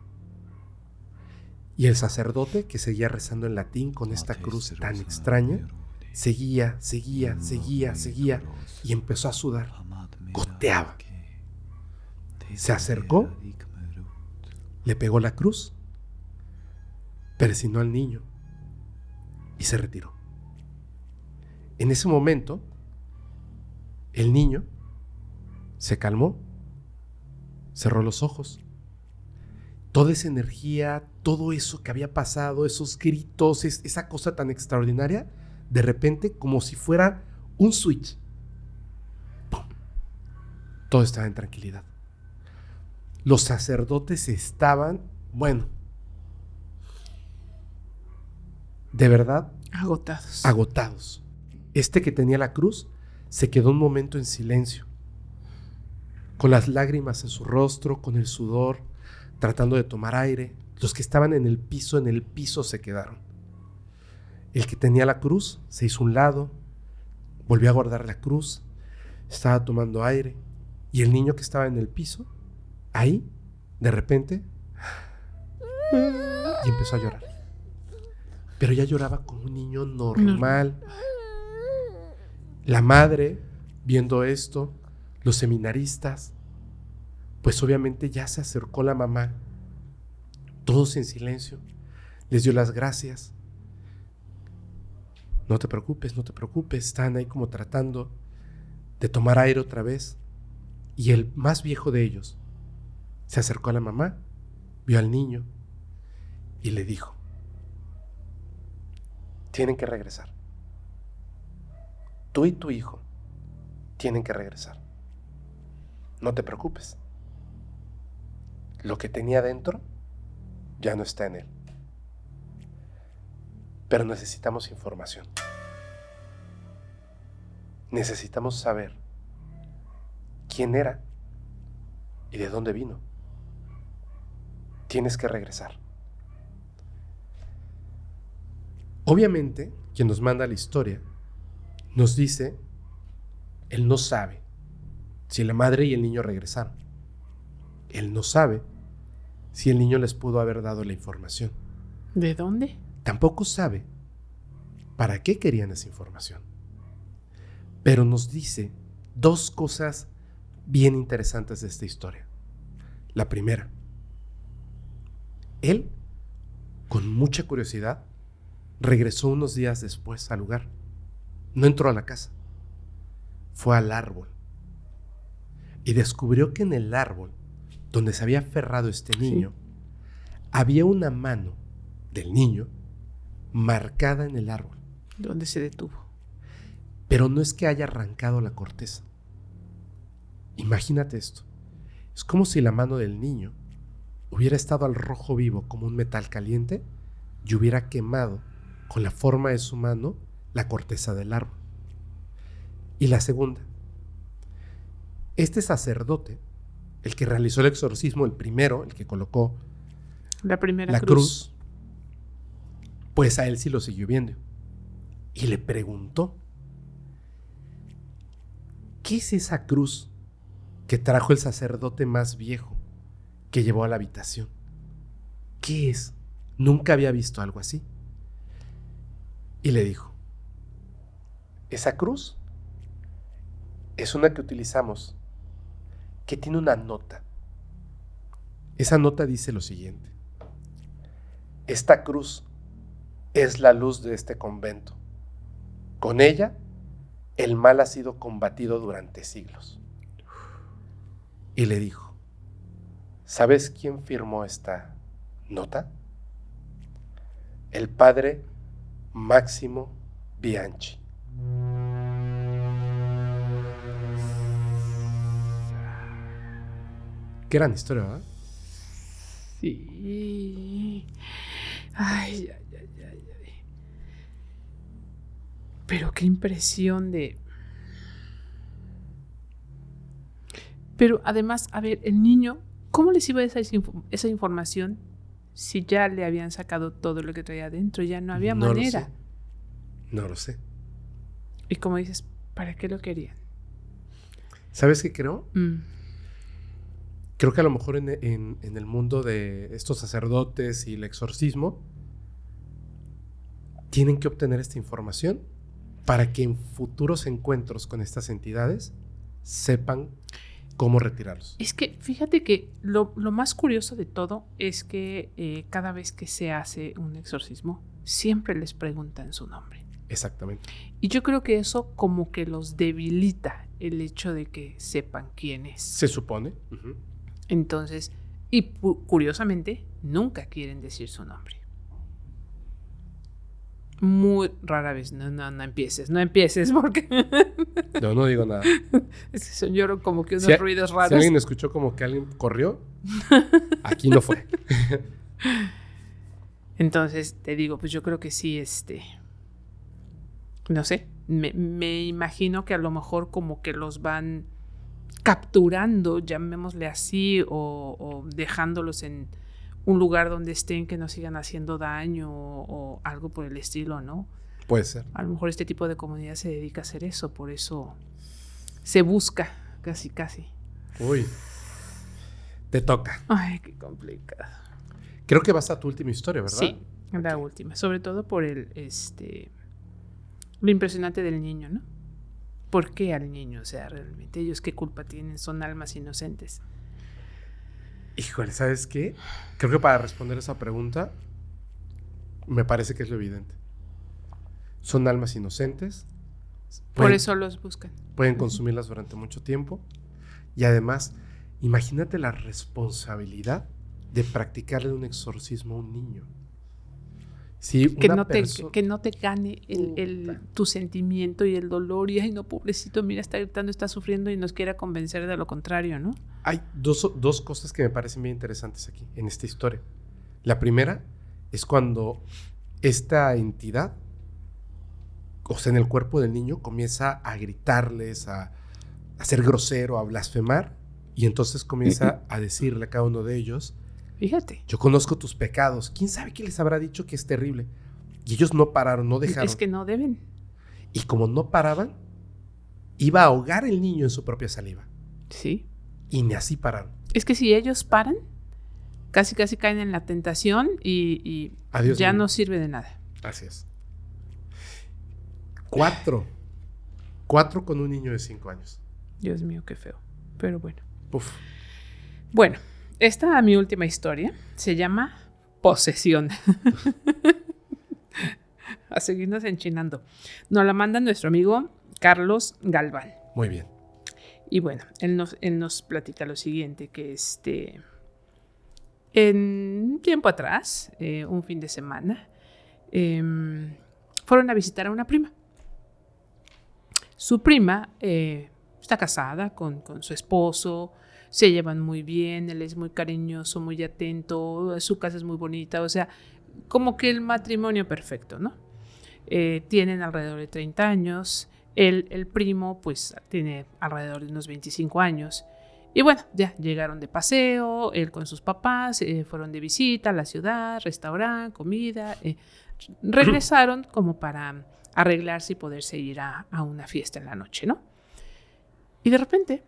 Y el sacerdote, que seguía rezando en latín con esta cruz tan extraña, seguía, y empezó a sudar. Goteaba. Se acercó, le pegó la cruz, persinó al niño y se retiró. En ese momento, el niño se calmó, cerró los ojos. Toda esa energía, todo eso que había pasado, esos gritos, esa cosa tan extraordinaria, de repente, como si fuera un switch, ¡pum!, todo estaba en tranquilidad. Los sacerdotes estaban, bueno, de verdad, agotados. Este que tenía la cruz se quedó un momento en silencio, con las lágrimas en su rostro, con el sudor, tratando de tomar aire. Los que estaban en el piso se quedaron. El que tenía la cruz se hizo a un lado, volvió a guardar la cruz, estaba tomando aire, y el niño que estaba en el piso, ahí, de repente, y empezó a llorar. Pero ya lloraba como un niño normal. La madre, viendo esto, los seminaristas, pues obviamente ya se acercó la mamá, todos en silencio, les dio las gracias. No te preocupes, están ahí como tratando de tomar aire otra vez. Y el más viejo de ellos se acercó a la mamá, vio al niño y le dijo: tienen que regresar. Tú y tu hijo tienen que regresar. No te preocupes. Lo que tenía dentro ya no está en él. Pero necesitamos información. Necesitamos saber quién era y de dónde vino. Tienes que regresar. Obviamente, quien nos manda la historia nos dice, él no sabe si la madre y el niño regresaron. Él no sabe si el niño les pudo haber dado la información. ¿De dónde? Tampoco sabe para qué querían esa información. Pero nos dice dos cosas bien interesantes de esta historia. La primera, él, con mucha curiosidad, regresó unos días después al lugar. No entró a la casa, fue al árbol y descubrió que en el árbol donde se había aferrado este niño, había una mano del niño marcada en el árbol. ¿Dónde se detuvo? Pero no es que haya arrancado la corteza. Imagínate esto. Es como si la mano del niño hubiera estado al rojo vivo como un metal caliente y hubiera quemado con la forma de su mano la corteza del árbol. Y la segunda, este sacerdote, el que realizó el exorcismo, el primero, el que colocó la primera la cruz, pues a él sí lo siguió viendo. Y le preguntó: ¿qué es esa cruz que trajo el sacerdote más viejo que llevó a la habitación? ¿Qué es? Nunca había visto algo así. Y le dijo: esa cruz es una que utilizamos, que tiene una nota. Esa nota dice lo siguiente: esta cruz es la luz de este convento. Con ella, el mal ha sido combatido durante siglos. Y le dijo: ¿sabes quién firmó esta nota? El padre Máximo Bianchi. Qué gran historia, ¿verdad? Sí. Ay. Pero qué impresión de... Pero además, a ver, el niño, ¿cómo les iba esa información si ya le habían sacado todo lo que traía adentro? Ya no había manera. No lo sé. Y como dices, ¿para qué lo querían? ¿Sabes qué creo? Creo que a lo mejor en el mundo de estos sacerdotes y el exorcismo tienen que obtener esta información para que en futuros encuentros con estas entidades sepan cómo retirarlos. Es que fíjate que lo más curioso de todo es que cada vez que se hace un exorcismo, siempre les preguntan su nombre. Exactamente. Y yo creo que eso como que los debilita el hecho de que sepan quién es. Se supone. Uh-huh. Entonces, y curiosamente, nunca quieren decir su nombre. Muy rara vez. No empieces porque... No digo nada. Es que son lloro como que unos ruidos raros. Si alguien escuchó como que alguien corrió, aquí no fue. Entonces, te digo, pues yo creo que sí, no sé, me imagino que a lo mejor como que los van capturando, llamémosle así, o dejándolos en un lugar donde estén que no sigan haciendo daño o algo por el estilo, ¿no? Puede ser. A lo mejor este tipo de comunidad se dedica a hacer eso, por eso se busca casi. Uy, te toca. Ay, qué complicado. Creo que vas a tu última historia, ¿verdad? Sí, la Ok. última, sobre todo por lo impresionante del niño, ¿no? ¿Por qué al niño? O sea, realmente ellos qué culpa tienen, son almas inocentes. Híjole, ¿sabes qué? Creo que para responder esa pregunta, me parece que es lo evidente. Son almas inocentes. Por Pueden- eso los buscan. Pueden consumirlas durante mucho tiempo. Y además, imagínate la responsabilidad de practicarle un exorcismo a un niño. Si Que una no, perso- que no te gane tu sentimiento y el dolor y, ay, no, pobrecito, mira, está gritando, está sufriendo y nos quiere convencer de lo contrario, ¿no? Hay dos cosas que me parecen bien interesantes aquí, en esta historia. La primera es cuando esta entidad, o sea, en el cuerpo del niño, comienza a gritarles, a ser grosero, a blasfemar, y entonces comienza a decirle a cada uno de ellos: Fíjate. yo conozco tus pecados. ¿Quién sabe qué les habrá dicho que es terrible? Y ellos no pararon, no dejaron. Es que no deben. Y como no paraban, iba a ahogar el niño en su propia saliva. Sí. Y ni así pararon. Es que si ellos paran, casi caen en la tentación y Adiós, ya niño. no sirve de nada. Así es. 4 con un niño de 5 años. Dios mío, qué feo. Pero bueno. Uf. Bueno, esta mi última historia se llama Posesión. A seguirnos enchinando. Nos la manda nuestro amigo Carlos Galván. Muy bien. Y bueno, él nos platica lo siguiente, que en tiempo atrás, un fin de semana, fueron a visitar a una prima. Su prima está casada con su esposo, se llevan muy bien, él es muy cariñoso, muy atento, su casa es muy bonita, o sea, como que el matrimonio perfecto, ¿no? Tienen alrededor de 30 años, el primo pues tiene alrededor de unos 25 años. Y bueno, ya llegaron de paseo, él con sus papás, fueron de visita a la ciudad, restaurante, comida, regresaron como para arreglarse y poderse ir a una fiesta en la noche, ¿no? Y de repente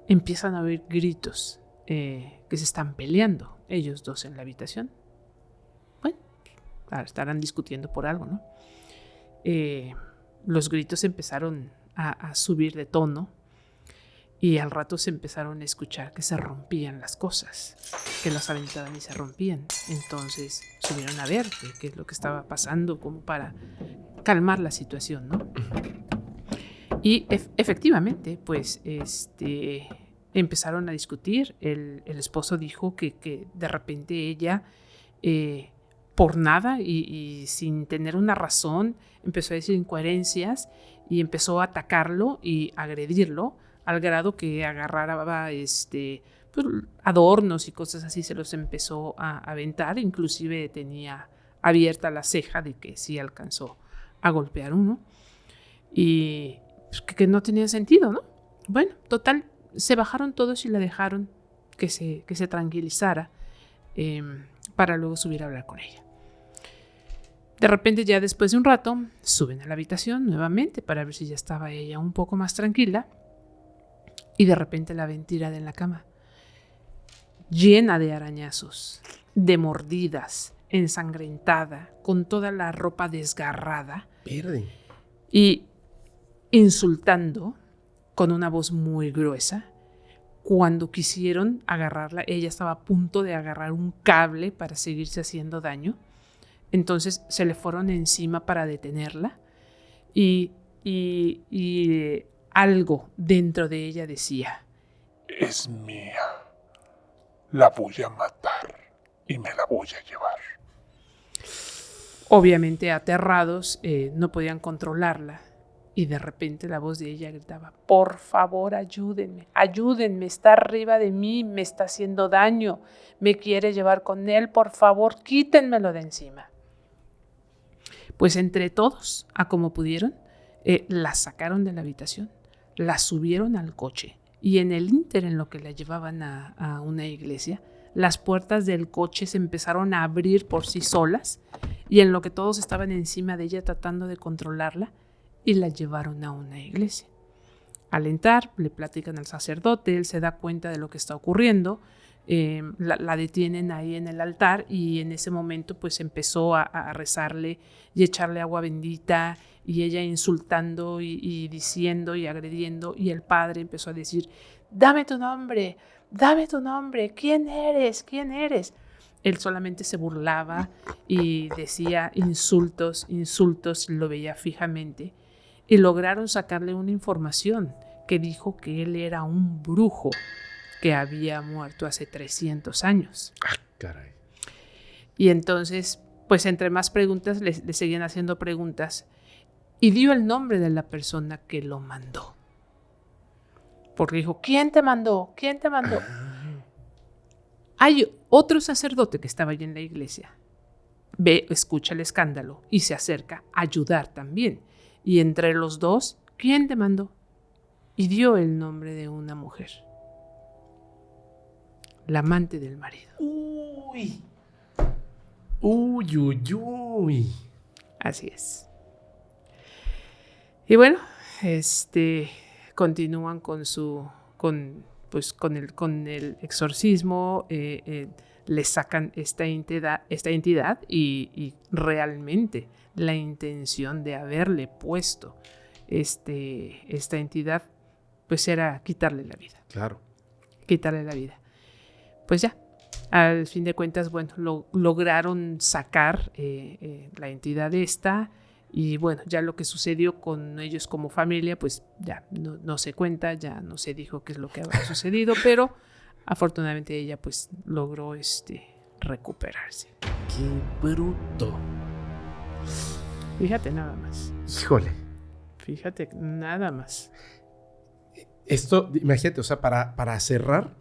empiezan a oír gritos que se están peleando, ellos dos en la habitación. Bueno, estarán discutiendo por algo, ¿no? Los gritos empezaron a subir de tono y al rato se empezaron a escuchar que se rompían las cosas, que las aventaban y se rompían. Entonces subieron a ver qué es lo que estaba pasando, como para calmar la situación, ¿no? Y efectivamente, pues, empezaron a discutir. El esposo dijo que de repente ella, por nada y sin tener una razón, empezó a decir incoherencias y empezó a atacarlo y agredirlo, al grado que agarraba pues, adornos y cosas así, se los empezó a aventar. Inclusive tenía abierta la ceja de que sí alcanzó a golpear uno. Y pues, que no tenía sentido, ¿no? Bueno, total, se bajaron todos y la dejaron que se tranquilizara para luego subir a hablar con ella. De repente, ya después de un rato, suben a la habitación nuevamente para ver si ya estaba ella un poco más tranquila. Y de repente la ven tirada en la cama, llena de arañazos, de mordidas, ensangrentada, con toda la ropa desgarrada. Verde. Y insultando con una voz muy gruesa. Cuando quisieron agarrarla, ella estaba a punto de agarrar un cable para seguirse haciendo daño. Entonces se le fueron encima para detenerla y algo dentro de ella decía: Es mía. La voy a matar y me la voy a llevar. Obviamente aterrados, no podían controlarla. Y de repente la voz de ella gritaba: por favor, ayúdenme, ayúdenme, está arriba de mí, me está haciendo daño, me quiere llevar con él, por favor, quítenmelo de encima. Pues entre todos, a como pudieron, la sacaron de la habitación, la subieron al coche y en el ínter en lo que la llevaban a una iglesia, las puertas del coche se empezaron a abrir por sí solas y en lo que todos estaban encima de ella tratando de controlarla y la llevaron a una iglesia. Al entrar, le platican al sacerdote, él se da cuenta de lo que está ocurriendo, la detienen ahí en el altar y en ese momento pues empezó a rezarle y echarle agua bendita y ella insultando y diciendo y agrediendo y el padre empezó a decir, dame tu nombre, ¿quién eres? ¿Quién eres? Él solamente se burlaba y decía insultos, lo veía fijamente y lograron sacarle una información que dijo que él era un brujo que había muerto hace 300 años. Ah, caray. Y entonces, pues entre más preguntas, le seguían haciendo preguntas y dio el nombre de la persona que lo mandó. Porque dijo, ¿quién te mandó? ¿Quién te mandó? Hay otro sacerdote que estaba allí en la iglesia. Ve, escucha el escándalo y se acerca a ayudar también. Y entre los dos, ¿quién te mandó? Y dio el nombre de una mujer. La amante del marido. Uy. Uy, uy, uy. Así es. Y bueno, continúan con el exorcismo, le sacan esta entidad y realmente la intención de haberle puesto esta entidad pues era quitarle la vida. Claro. Quitarle la vida. Pues ya, al fin de cuentas, bueno, lograron sacar la entidad esta. Y bueno, ya lo que sucedió con ellos como familia, pues ya no se cuenta, ya no se dijo qué es lo que había sucedido, pero afortunadamente ella pues logró recuperarse. ¡Qué bruto! Fíjate nada más. Híjole. Fíjate nada más. Esto, imagínate, o sea, para cerrar,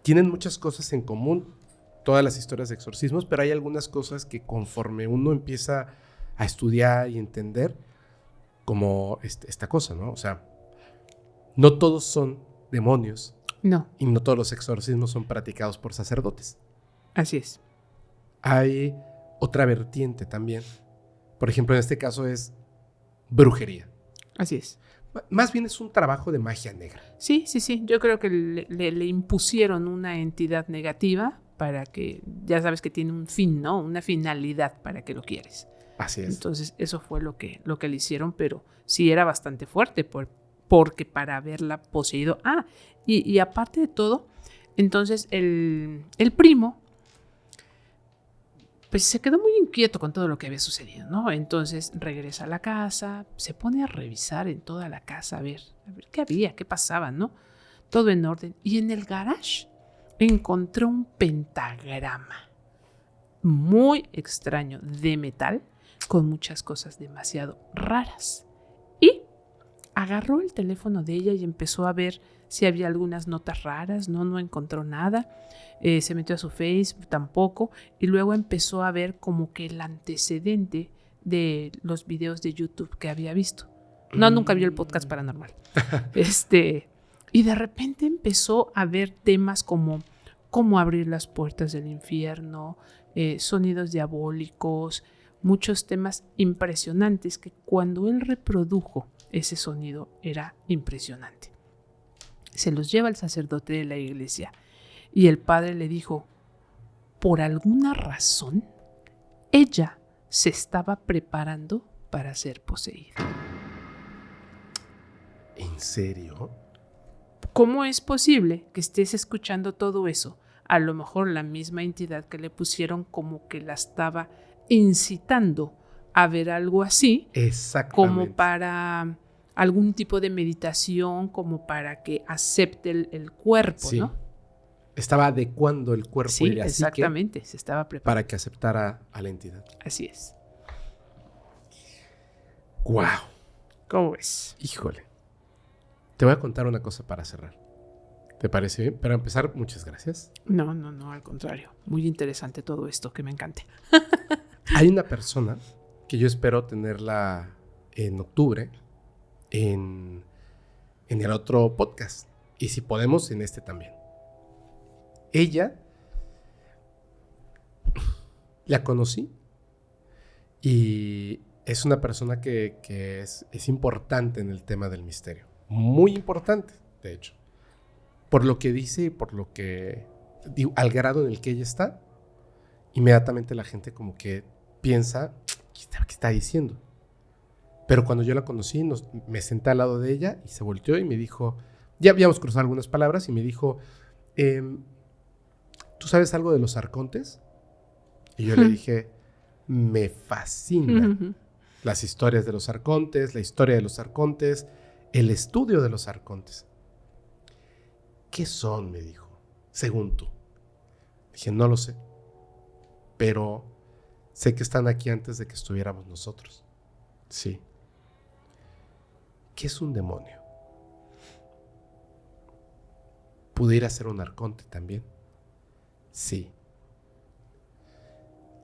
tienen muchas cosas en común, todas las historias de exorcismos, pero hay algunas cosas que conforme uno empieza a estudiar y entender, como esta cosa, ¿no? O sea, no todos son demonios. No. Y no todos los exorcismos son practicados por sacerdotes. Así es. Hay otra vertiente también. Por ejemplo, en este caso es brujería. Así es. Más bien es un trabajo de magia negra. Sí. Yo creo que le impusieron una entidad negativa para que, ya sabes que tiene un fin, ¿no? Una finalidad para que lo quieres. Así es. Entonces, eso fue lo que le hicieron, pero sí era bastante fuerte porque para haberla poseído. Y aparte de todo, entonces el primo pues se quedó muy inquieto con todo lo que había sucedido, ¿no? Entonces regresa a la casa, se pone a revisar en toda la casa, a ver qué había, qué pasaba, ¿no? Todo en orden. Y en el garage encontró un pentagrama muy extraño de metal con muchas cosas demasiado raras. Y agarró el teléfono de ella y empezó a ver si había algunas notas raras. No encontró nada. Se metió a su Facebook, tampoco. Y luego empezó a ver como que el antecedente de los videos de YouTube que había visto. Nunca vio el podcast paranormal. Y de repente empezó a ver temas como cómo abrir las puertas del infierno, sonidos diabólicos, muchos temas impresionantes que cuando él reprodujo ese sonido era impresionante. Se los lleva el sacerdote de la iglesia y el padre le dijo, por alguna razón, ella se estaba preparando para ser poseída. ¿En serio? ¿Cómo es posible que estés escuchando todo eso? A lo mejor la misma entidad que le pusieron como que la estaba incitando a ver algo así. Exactamente. Como para algún tipo de meditación, como para que acepte el cuerpo, sí. ¿no? Estaba adecuando el cuerpo sí, y la exactamente, se estaba preparando. Para que aceptara a la entidad. Así es. ¡Wow! ¿Cómo ves? Híjole. Te voy a contar una cosa para cerrar. ¿Te parece bien? Para empezar, muchas gracias. No, al contrario. Muy interesante todo esto, que me encante. Hay una persona que yo espero tenerla en octubre en el otro podcast. Y si podemos, en este también. Ella, la conocí y es una persona que es importante en el tema del misterio. Muy importante, de hecho. Por lo que dice y por lo que, digo, al grado en el que ella está, inmediatamente la gente como que piensa, ¿qué está diciendo? Pero cuando yo la conocí, me senté al lado de ella y se volteó y me dijo, ya habíamos cruzado algunas palabras y me dijo, ¿tú sabes algo de los arcontes? Y yo le dije, me fascinan las historias de los arcontes, la historia de los arcontes, el estudio de los arcontes. ¿Qué son? Me dijo, según tú. Dije, no lo sé, pero sé que están aquí antes de que estuviéramos nosotros. Sí. ¿Qué es un demonio? ¿Pudiera ser un arconte también? Sí.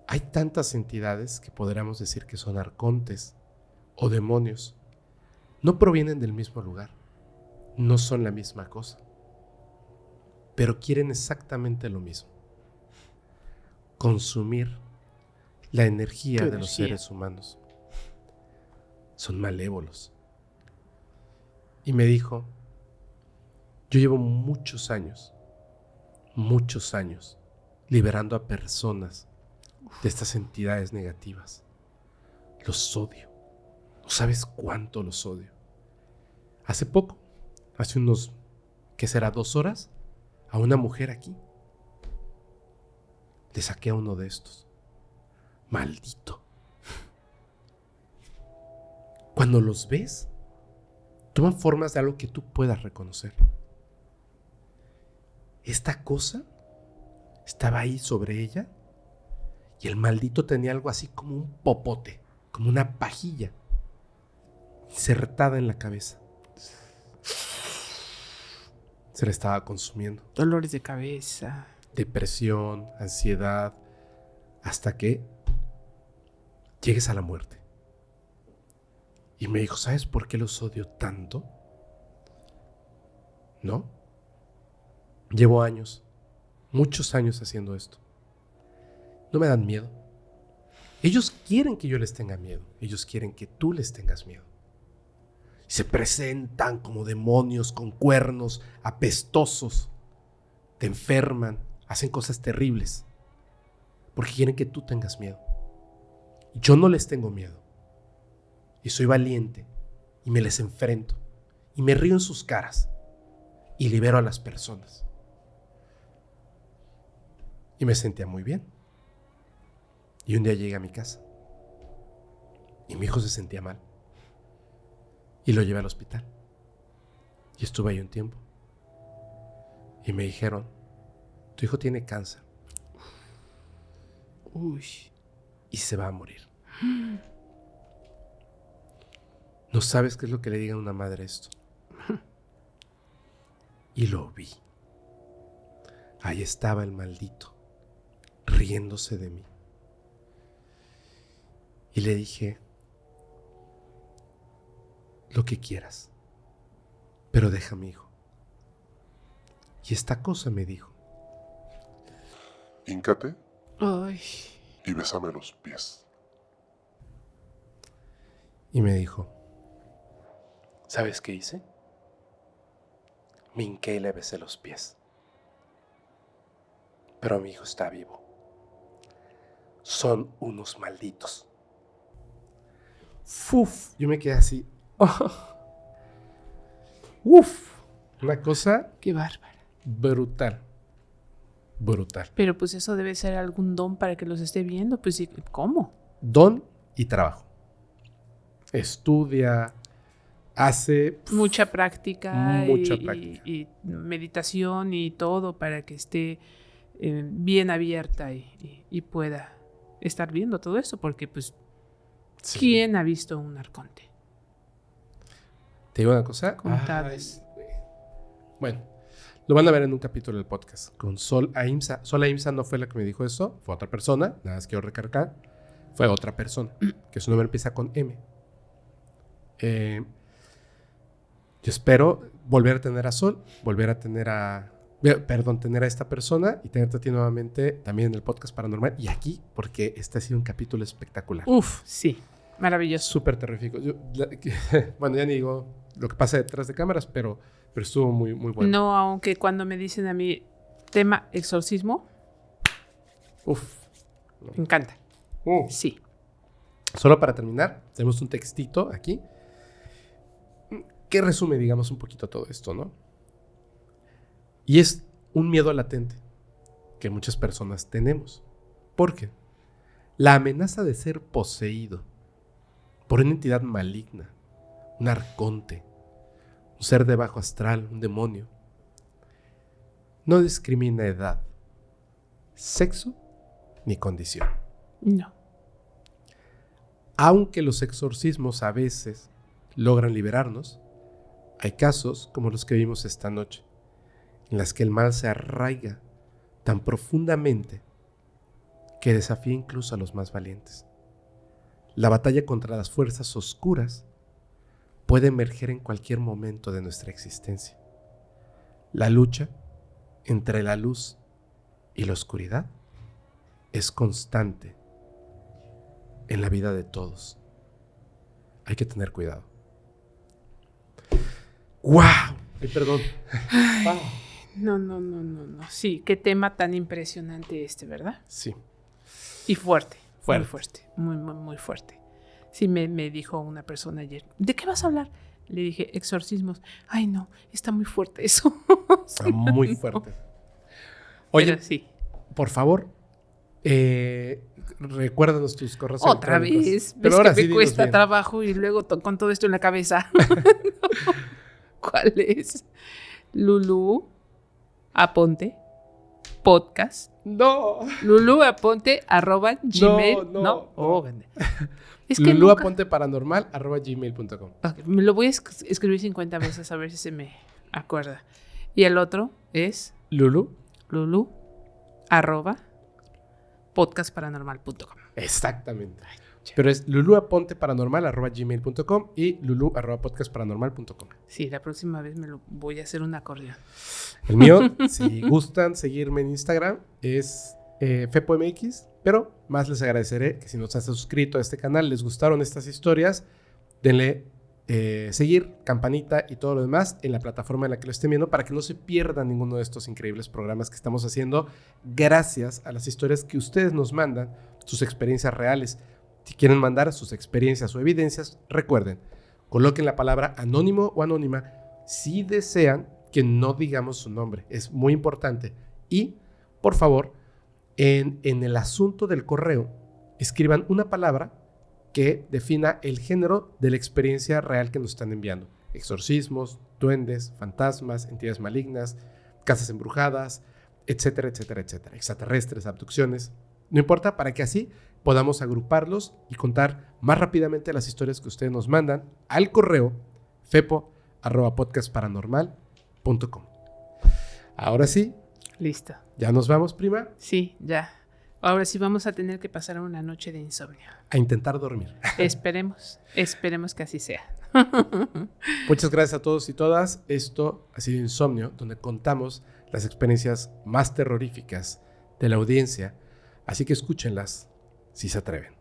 Hay tantas entidades que podríamos decir que son arcontes o demonios. No provienen del mismo lugar. No son la misma cosa. Pero quieren exactamente lo mismo. Consumir la energía de los seres humanos. Son malévolos. Y me dijo, yo llevo muchos años, liberando a personas de estas entidades negativas. Los odio. No sabes cuánto los odio. Hace poco, hace unos, ¿qué será? 2 horas, a una mujer aquí. Le saqué a uno de estos. Maldito. Cuando los ves, toman formas de algo que tú puedas reconocer. Esta cosa estaba ahí sobre ella y el maldito tenía algo así como un popote, como una pajilla insertada en la cabeza. Se le estaba consumiendo. Dolores de cabeza. Depresión, ansiedad, hasta que llegues a la muerte. Y me dijo, ¿sabes por qué los odio tanto? ¿No? Llevo años, muchos años haciendo esto. No me dan miedo. Ellos quieren que yo les tenga miedo. Ellos quieren que tú les tengas miedo. Se presentan como demonios con cuernos apestosos. Te enferman, hacen cosas terribles. Porque quieren que tú tengas miedo. Y yo no les tengo miedo. Y soy valiente. Y me les enfrento. Y me río en sus caras. Y libero a las personas. Y me sentía muy bien. Y un día llegué a mi casa. Y mi hijo se sentía mal. Y lo llevé al hospital. Y estuve ahí un tiempo. Y me dijeron, tu hijo tiene cáncer. Uy. Y se va a morir. No sabes qué es lo que le diga a una madre esto. Y lo vi. Ahí estaba el maldito, riéndose de mí. Y le dije, lo que quieras, pero deja a mi hijo. Y esta cosa me dijo, híncate Ay. y bésame los pies. y me dijo, ¿sabes qué hice? Me hinqué y le besé los pies. Pero mi hijo está vivo. Son unos malditos. Uf, yo me quedé así. Uf, una cosa Qué bárbara. brutal. Brutal. Pero pues eso debe ser algún don para que los esté viendo. Pues sí, ¿cómo? Don y trabajo. Estudia, hace Mucha práctica, práctica. Y meditación y todo para que esté bien abierta y pueda estar viendo todo esto. Porque pues, Sí. ¿quién ha visto un arconte? Te digo una cosa. Contados. Bueno, lo van a ver en un capítulo del podcast con Sol Ahimsa. Sol Ahimsa no fue la que me dijo eso, fue otra persona. Nada más quiero recargar. Fue otra persona, que su nombre empieza con M. Yo espero volver a tener a Sol, volver a tener a Perdón, tener a esta persona y tenerte a ti nuevamente también en el podcast paranormal y aquí, porque este ha sido un capítulo espectacular. Uf, sí, maravilloso. Súper terrífico. Bueno, ya ni digo lo que pasa detrás de cámaras, pero estuvo muy, muy bueno. No, aunque cuando me dicen a mí tema exorcismo, Uf. me encanta. Sí. Solo para terminar, tenemos un textito aquí que resume, digamos, un poquito todo esto, ¿no? Y es un miedo latente que muchas personas tenemos. ¿Por qué? La amenaza de ser poseído por una entidad maligna, un arconte, un ser de bajo astral, un demonio, no discrimina edad, sexo ni condición. No. Aunque los exorcismos a veces logran liberarnos, hay casos como los que vimos esta noche, en las que el mal se arraiga tan profundamente que desafía incluso a los más valientes. La batalla contra las fuerzas oscuras puede emerger en cualquier momento de nuestra existencia. La lucha entre la luz y la oscuridad es constante en la vida de todos. Hay que tener cuidado. ¡Wow! Ay, perdón. Ay, no. Sí, qué tema tan impresionante ¿verdad? Sí. Y fuerte. Fuerte. Muy fuerte. Muy, muy, muy fuerte. Sí, me dijo una persona ayer, ¿de qué vas a hablar? Le dije, exorcismos. Ay, no, está muy fuerte eso. Está muy fuerte. Oye, pero sí. por favor, recuérdanos tus correos Otra electrónicos. vez. Pero ¿Ves ahora que sí, me dinos cuesta bien. trabajo y luego con todo esto en la cabeza? ¿Cuál es? Lulu Aponte Podcast. No. luluaponte@gmail. No. Es que nunca... luluaponteparanormal@gmail.com. Ok, me lo voy a escribir 50 veces a ver si se me acuerda. Y el otro es lulu@podcastparanormal.com. Exactamente. Pero es luluaponteparanormal@gmail.com y lulu@podcastparanormal.com. Sí, la próxima vez me lo voy a hacer un acordeón. El mío, si gustan seguirme en Instagram, es FepoMX, pero más les agradeceré que si no se han suscrito a este canal, les gustaron estas historias, denle seguir, campanita y todo lo demás en la plataforma en la que lo estén viendo para que no se pierdan ninguno de estos increíbles programas que estamos haciendo gracias a las historias que ustedes nos mandan, sus experiencias reales. Si quieren mandar sus experiencias o evidencias, recuerden, coloquen la palabra anónimo o anónima si desean que no digamos su nombre. Es muy importante. Y, por favor, en el asunto del correo, escriban una palabra que defina el género de la experiencia real que nos están enviando. Exorcismos, duendes, fantasmas, entidades malignas, casas embrujadas, etcétera, etcétera, etcétera. Extraterrestres, abducciones. No importa, para que así podamos agruparlos y contar más rápidamente las historias que ustedes nos mandan al correo fepo@podcastparanormal.com. Ahora sí. Listo. ¿Ya nos vamos, prima? Sí, ya. Ahora sí vamos a tener que pasar una noche de insomnio. A intentar dormir. Esperemos que así sea. Muchas gracias a todos y todas. Esto ha sido Insomnio, donde contamos las experiencias más terroríficas de la audiencia. Así que escúchenlas si se atreven.